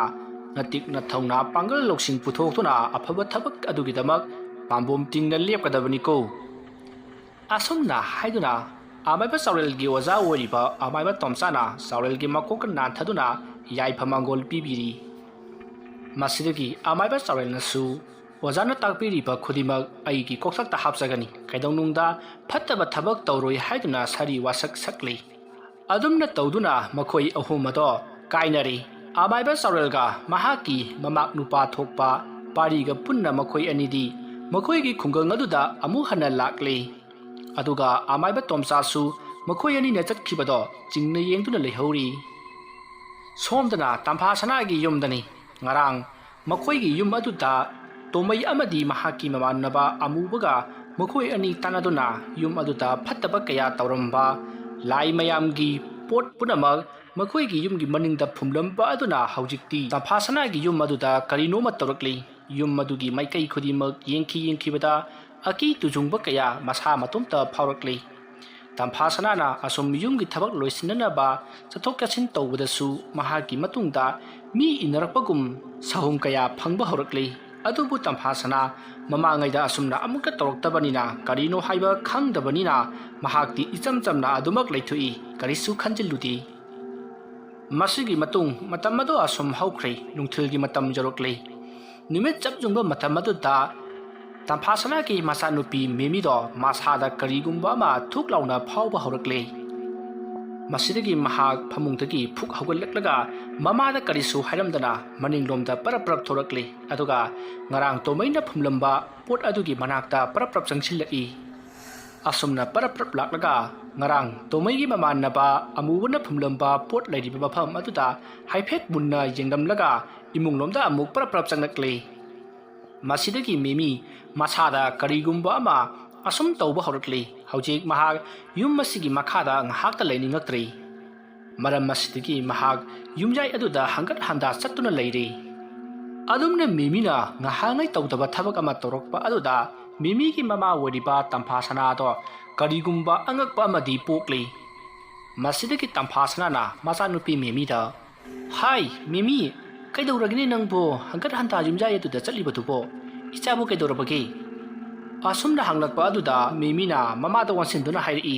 ꯅꯇꯤꯛ ꯅꯊꯧꯅꯥ ꯄꯥꯡꯒꯜ ꯂꯧꯁꯤꯡ ꯄꯨꯊꯣꯛꯇꯨꯅ ꯑꯐꯕ ꯊꯕꯛ ꯑꯗꯨꯒꯤꯗꯃꯛ ꯄꯥꯝꯕꯣꯝ ꯇꯤꯡꯅ ꯂꯦꯞꯀꯗꯕꯅꯤꯀꯣ꯫ ꯑꯁꯨꯝꯅ ꯍꯥꯏꯗꯨꯅ ꯑꯃꯥꯏꯕ ꯆꯥꯎꯔꯦꯜꯒꯤ ꯑꯣꯖꯥ ꯑꯣꯏꯔꯤꯕ ꯑꯃꯥꯏꯕ ꯇꯣꯝꯆꯥꯅ ꯆꯥꯎꯔꯦꯜꯒꯤ ꯃꯀꯣꯛꯀ ꯅꯥꯟꯊꯗꯨꯅ ꯌꯥꯏꯐ ꯃꯥꯡꯒꯣꯜ ꯄꯤꯕꯤꯔꯤ꯫ ꯃꯁꯤꯗꯒꯤ ꯑꯃꯥꯏꯕ ꯆꯥꯎꯔꯦꯜꯅꯁꯨ ꯑꯣꯖꯥꯅ ꯇꯥꯛꯄꯤꯔꯤꯕ ꯈꯨꯗꯤꯡꯃꯛ ꯑꯩꯒꯤ ꯀꯣꯛꯊꯛꯇ ꯍꯥꯞꯆꯒꯅꯤ, ꯀꯩꯗꯧꯅꯨꯡꯗ ꯐꯠꯇꯕ ꯊꯕꯛ ꯇꯧꯔꯣꯏ ꯍꯥꯏꯗꯨꯅ ꯁꯥꯔꯤ ꯋꯥꯁꯛ ꯁꯛꯂꯤ꯫ ꯑꯗꯨꯝꯅ ꯇꯧꯗꯨꯅ ꯃꯈꯣꯏ ꯑꯍꯨꯝ ꯑꯗꯣ ꯀꯥꯏꯅꯔꯦ꯫ ꯑꯃꯥꯏꯕ ꯆꯥꯎꯔꯦꯜꯒ ꯃꯍꯥꯛꯀꯤ ꯃꯃꯥꯛ ꯅꯨꯄꯥ ꯊꯣꯛꯄ ꯄꯥꯔꯤꯒ ꯄꯨꯟꯅ ꯃꯈꯣꯏ ꯑꯅꯤꯗꯤ ꯃꯈꯣꯏꯒꯤ ꯈꯨꯡꯒꯪ ꯑꯗꯨꯗ ꯑꯃꯨꯛ ꯍꯟꯅ ꯂꯥꯛꯂꯤ ꯑꯗꯨꯒ ꯑꯃꯥꯏꯕ ꯇꯣꯝꯆꯥꯁꯨ ꯃꯈꯣꯏ ꯑꯅꯤꯅ ꯆꯠꯈꯤꯕꯗꯣ ꯆꯤꯡꯅ ꯌꯦꯡꯗꯨꯅ ꯂꯩꯍꯧꯔꯤ ꯁꯣꯝꯗꯅ ꯇꯝꯐꯥ ꯁꯅꯥꯒꯤ ꯌꯨꯝꯗꯅꯤ ꯉꯔꯥꯡ ꯃꯈꯣꯏꯒꯤ ꯌꯨꯝ ꯑꯗꯨꯗ ꯇꯣꯃꯩ ꯑꯃꯗꯤ ꯃꯍꯥꯛꯀꯤ ꯃꯃꯥꯟꯅꯕ ꯑꯃꯨꯕꯒ ꯃꯈꯣꯏ ꯑꯅꯤ ꯇꯥꯟꯅꯗꯨꯅ ꯌꯨꯝ ꯑꯗꯨꯗ ꯐꯠꯇꯕ ꯀꯌꯥ ꯇꯧꯔꯝꯕ ꯂꯥꯏ ꯃꯌꯥꯝꯒꯤ ꯄꯣꯠ ꯄꯨꯝꯅꯃꯛ ꯃꯈꯣꯏꯒꯤ ꯌꯨꯝꯒꯤ ꯃꯅꯤꯡꯗ ꯐꯨꯝꯂꯝꯕ ꯑꯗꯨꯅ ꯍꯧꯖꯤꯛꯇꯤ ꯇꯝꯐꯥ ꯁꯅꯥꯒꯤ ꯌꯨꯝ ꯑꯗꯨꯗ ꯀꯔꯤꯅꯣꯃ ꯇꯧꯔꯛꯂꯤ ꯌꯨꯝ ꯑꯗꯨꯒꯤ ꯃꯥꯏꯀꯩ ꯈꯨꯗꯤꯡꯃꯛ ꯌꯦꯡꯈꯤꯕꯗ ꯑꯀꯤ ꯇꯨꯖꯨꯡꯕ ꯀꯌꯥ ꯃꯁꯥ ꯃꯇꯣꯝꯇ ꯐꯥꯎꯔꯛꯂꯤ ꯇꯝꯐꯥ ꯁꯅꯥꯅ ꯑꯁꯨꯝ ꯌꯨꯝꯒꯤ ꯊꯕꯛ ꯂꯣꯏꯁꯤꯟꯅꯅꯕ ꯆꯠꯊꯣꯛ ꯆꯠꯁꯤꯟ ꯇꯧꯕꯗꯁꯨ ꯃꯍꯥꯛꯀꯤ ꯃꯇꯨꯡꯗ ꯃꯤ ꯏꯟꯅꯔꯛꯄꯒꯨꯝ ꯁꯍꯨꯝ ꯀꯌꯥ ꯐꯪꯕ ꯍꯧꯔꯛꯂꯤ ꯑꯗꯨꯕꯨ ꯇꯝꯐꯥ ꯁꯅꯥ ꯃꯃꯥꯡꯉꯩꯗ ꯑꯁꯨꯝꯅ ꯑꯃꯨꯛꯇ ꯇꯧꯔꯛꯇꯕꯅꯤꯅ ꯀꯔꯤꯅꯣ ꯍꯥꯏꯕ ꯈꯪꯗꯕꯅꯤꯅ ꯃꯍꯥꯛꯇꯤ ꯏꯆꯝ ꯆꯝꯅ ꯑꯗꯨꯃꯛ ꯂꯩꯊꯣꯛꯏ ꯀꯔꯤꯁꯨ ꯈꯟꯖꯤꯜꯂꯨꯗꯦ ꯃꯁꯤꯒꯤ ꯃꯇꯨꯡ ꯃꯇꯝ ꯑꯗꯨ ꯑꯁꯨꯝ ꯍꯧꯈ꯭ꯔꯦ ꯅꯨꯡꯊꯤꯜꯒꯤ ꯃꯇꯝ ꯌꯧꯔꯛꯂꯤ ꯅꯨꯃꯤꯠ ꯆꯞ ꯌꯨꯡꯕ ꯃꯇꯝ ꯑꯗꯨꯗ ꯇꯝꯐꯥ ꯁꯅꯥꯒꯤ ꯃꯆꯥꯅꯨꯄꯤ ꯃꯦꯃꯤꯗꯣ ꯃꯁꯥꯗ ꯀꯔꯤꯒꯨꯝꯕ ꯑꯃ ꯊꯨꯛ ꯂꯥꯎꯅ ꯐꯥꯎꯕ ꯍꯧꯔꯛꯂꯤ ꯃꯁꯤꯗꯒꯤ ꯃꯍꯥꯛ ꯐꯃꯨꯡꯗꯒꯤ ꯐꯨꯛ ꯍꯧꯒꯠꯂꯛꯂꯒ ꯃꯃꯥꯗ ꯀꯔꯤꯁꯨ ꯍꯥꯏꯔꯝꯗꯅ ꯃꯅꯤꯡꯂꯣꯝꯗ ꯄꯔꯞ ꯊꯣꯔꯛꯂꯤ ꯑꯗꯨꯒ ꯉꯔꯥꯡ ꯇꯣꯃꯩꯅ ꯐꯨꯝꯂꯝꯕ ꯄꯣꯠ ꯑꯗꯨꯒꯤ ꯃꯅꯥꯛꯇ ꯄꯔꯞ ꯆꯪꯁꯤꯜꯂꯛꯏ ꯑꯁꯨꯝꯅ ꯄꯔꯞ ꯂꯥꯛꯂꯒ ꯉꯔꯥꯡ ꯇꯣꯃꯩꯒꯤ ꯃꯃꯥꯟꯅꯕ ꯑꯃꯨꯕꯅ ꯐꯨꯝꯂꯝꯕ ꯄꯣꯠ ꯂꯩꯔꯤꯕ ꯃꯐꯝ ꯑꯗꯨꯗ ꯍꯥꯏꯐꯦꯠ ꯃꯨꯟꯅ ꯌꯦꯡꯂꯝꯂꯒ ꯏꯃꯨꯡꯂꯣꯝꯗ ꯑꯃꯨꯛ ꯄꯔꯞ ꯆꯪꯂꯛꯂꯤ ꯃꯁꯤꯗꯒꯤ ꯃꯦꯃꯤ ꯃꯁꯥꯗ ꯀꯔꯤꯒꯨꯝꯕ ꯑꯃ ꯑꯁꯨꯝ ꯇꯧꯕ ꯍꯧꯔꯛꯂꯤ ꯍꯧꯖꯤꯛ ꯃꯍꯥꯛ ꯌꯨꯝ ꯑꯁꯤꯒꯤ ꯃꯈꯥꯗ ꯉꯥꯏꯍꯥꯛꯇ ꯂꯩꯅꯤꯡꯉꯛꯇ꯭ꯔꯤ ꯃꯔꯝ ꯑꯁꯤꯗꯒꯤ ꯃꯍꯥꯛ ꯌꯨꯝꯌꯥꯏ ꯑꯗꯨꯗ ꯍꯪꯒꯠ ꯍꯟꯗꯥ ꯆꯠꯇꯨꯅ ꯂꯩꯔꯤ ꯑꯗꯨꯝꯅ ꯃꯦꯃꯤꯅ ꯉꯍꯥꯡꯉꯩ ꯇꯧꯗꯕ ꯊꯕꯛ ꯑꯃ ꯇꯧꯔꯛꯄ ꯑꯗꯨꯗ ꯃꯦꯃꯤꯒꯤ ꯃꯃꯥ ꯑꯣꯏꯔꯤꯕ ꯇꯝꯐꯥ ꯁꯅꯥꯗꯣ ꯀꯔꯤꯒꯨꯝꯕ ꯑꯉꯛꯄ ꯑꯃꯗꯤ ꯄꯣꯛꯂꯤ ꯃꯁꯤꯗꯒꯤ ꯇꯝꯐꯥ ꯁꯅꯥꯅ ꯃꯆꯥꯅꯨꯄꯤ ꯃꯦꯃꯤꯗ ꯍꯥꯏ ꯃꯦꯃꯤ ꯀꯩꯗꯧꯔꯒꯦ ꯅꯪꯕꯨ ꯍꯪꯒꯠ ꯍꯟꯗꯥ ꯌꯨꯝꯌꯥꯏ ꯑꯗꯨꯗ ꯆꯠꯂꯤꯕꯗꯨꯕꯣ ꯏꯆꯥꯕꯨ ꯀꯩꯗꯧꯔꯕꯒꯦ ꯑꯁꯨꯝꯅ ꯍꯪꯂꯛꯄ ꯑꯗꯨꯗ ꯃꯦꯃꯤꯅ ꯃꯃꯥꯗ ꯑꯣꯟꯁꯤꯟꯗꯨꯅ ꯍꯥꯏꯔꯛꯏ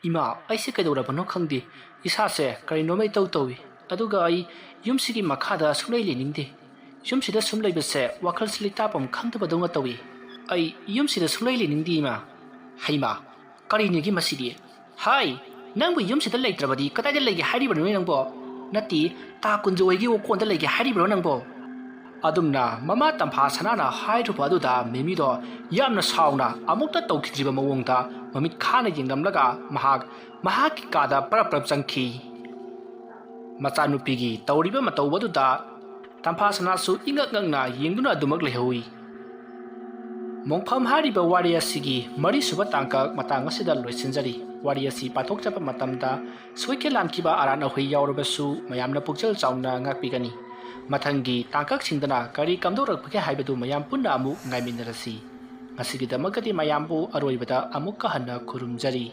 ꯏꯃꯥ ꯑꯩꯁꯦ ꯀꯩꯗꯧꯔꯕꯅꯣ ꯈꯪꯗꯦ ꯏꯁꯥꯁꯦ ꯀꯔꯤꯅꯣꯃ ꯏꯇꯧ ꯇꯧꯏ ꯑꯗꯨꯒ ꯑꯩ ꯌꯨꯝꯁꯤꯒꯤ ꯃꯈꯥꯗ ꯁꯨꯡꯂꯩ ꯂꯩꯅꯤꯡꯗꯦ ꯌꯨꯝꯁꯤꯗ ꯁꯨꯝ ꯂꯩꯕꯁꯦ ꯋꯥꯈꯜꯁꯦ ꯂꯩꯇꯥꯐꯝ ꯈꯪꯗꯕꯗꯧꯅ ꯇꯧꯏ ꯑꯩ ꯌꯨꯝꯁꯤꯗ ꯁꯨꯡꯂꯩ ꯂꯩꯅꯤꯡꯗꯦ ꯏꯃꯥ ꯍꯩꯃꯥ ꯀꯔꯤꯅꯦꯒꯤ ꯃꯁꯤꯗꯤ ꯍꯥꯏ ꯅꯪꯕꯨ ꯌꯨꯝꯁꯤꯗ ꯂꯩꯇ꯭ꯔꯕꯗꯤ ꯀꯗꯥꯏꯗ ꯂꯩꯒꯦ ꯍꯥꯏꯔꯤꯕꯅꯣ ꯅꯪꯕꯣ ꯅꯠꯇꯦ ꯇꯥ ꯀꯨꯟꯖꯣꯏꯒꯤ ꯑꯣꯀꯣꯟꯗ ꯂꯩꯒꯦ ꯍꯥꯏꯔꯤꯕ꯭ꯔꯣ ꯅꯪꯕꯣ ꯑꯗꯨꯝꯅ ꯃꯃꯥ ꯇꯝꯐꯥ ꯁꯅꯥꯅ ꯍꯥꯏꯔꯨꯕ ꯑꯗꯨꯗ ꯃꯦꯃꯤꯗꯣ ꯌꯥꯝꯅ ꯁꯥꯎꯅ ꯑꯃꯨꯛꯇ ꯇꯧꯈꯤꯗ꯭ꯔꯤꯕ ꯃꯑꯣꯡꯗ ꯃꯃꯤꯠ ꯈꯥꯅ ꯌꯦꯡꯂꯝꯂꯒ ꯃꯍꯥꯛꯀꯤ ꯀꯥꯗ ꯄꯔꯞ ꯆꯪꯈꯤ ꯃꯆꯥꯅꯨꯄꯤꯒꯤ ꯇꯧꯔꯤꯕ ꯃꯇꯧ ꯑꯗꯨꯗ ꯇꯝꯐꯥ ꯁꯅꯥꯁꯨ ꯏꯉꯛ ꯉꯛꯅ ꯌꯦꯡꯗꯨꯅ ꯑꯗꯨꯃꯛ ꯂꯩꯍꯧꯏ ꯃꯣꯡꯐꯝ ꯍꯥꯏꯔꯤꯕ ꯋꯥꯔꯤ ꯑꯁꯤꯒꯤ ꯃꯔꯤꯁꯨꯕ ꯇꯥꯡꯀꯛ ꯃꯇꯥꯡ ꯑꯁꯤꯗ ꯂꯣꯏꯁꯤꯟꯖꯔꯤ ꯋꯥꯔꯤ ꯑꯁꯤ ꯄꯥꯊꯣꯛꯆꯕ ꯃꯇꯝꯗ ꯁꯣꯏꯈꯤ ꯂꯥꯟꯈꯤꯕ ꯑꯔꯥꯟ ꯑꯍꯣꯏ ꯌꯥꯎꯔꯕꯁꯨ ꯃꯌꯥꯝꯅ ꯄꯨꯛꯆꯦꯜ ꯆꯥꯎꯅ ꯉꯥꯛꯄꯤꯒꯅꯤ ꯃꯊꯪꯒꯤ ꯇꯥꯡꯀꯛꯁꯤꯡꯗꯅ ꯀꯔꯤ ꯀꯝꯗꯧꯔꯛꯄꯒꯦ ꯍꯥꯏꯕꯗꯨ ꯃꯌꯥꯝ ꯄꯨꯟꯅ ꯑꯃꯨꯛ ꯉꯥꯏꯃꯤꯟꯅꯔꯁꯤ ꯉꯁꯤꯒꯤꯗꯃꯛꯇꯗꯤ ꯃꯌꯥꯝꯕꯨ ꯑꯔꯣꯏꯕꯗ ꯑꯃꯨꯛꯀ ꯍꯟꯅ ꯈꯨꯔꯨꯝꯖꯔꯤ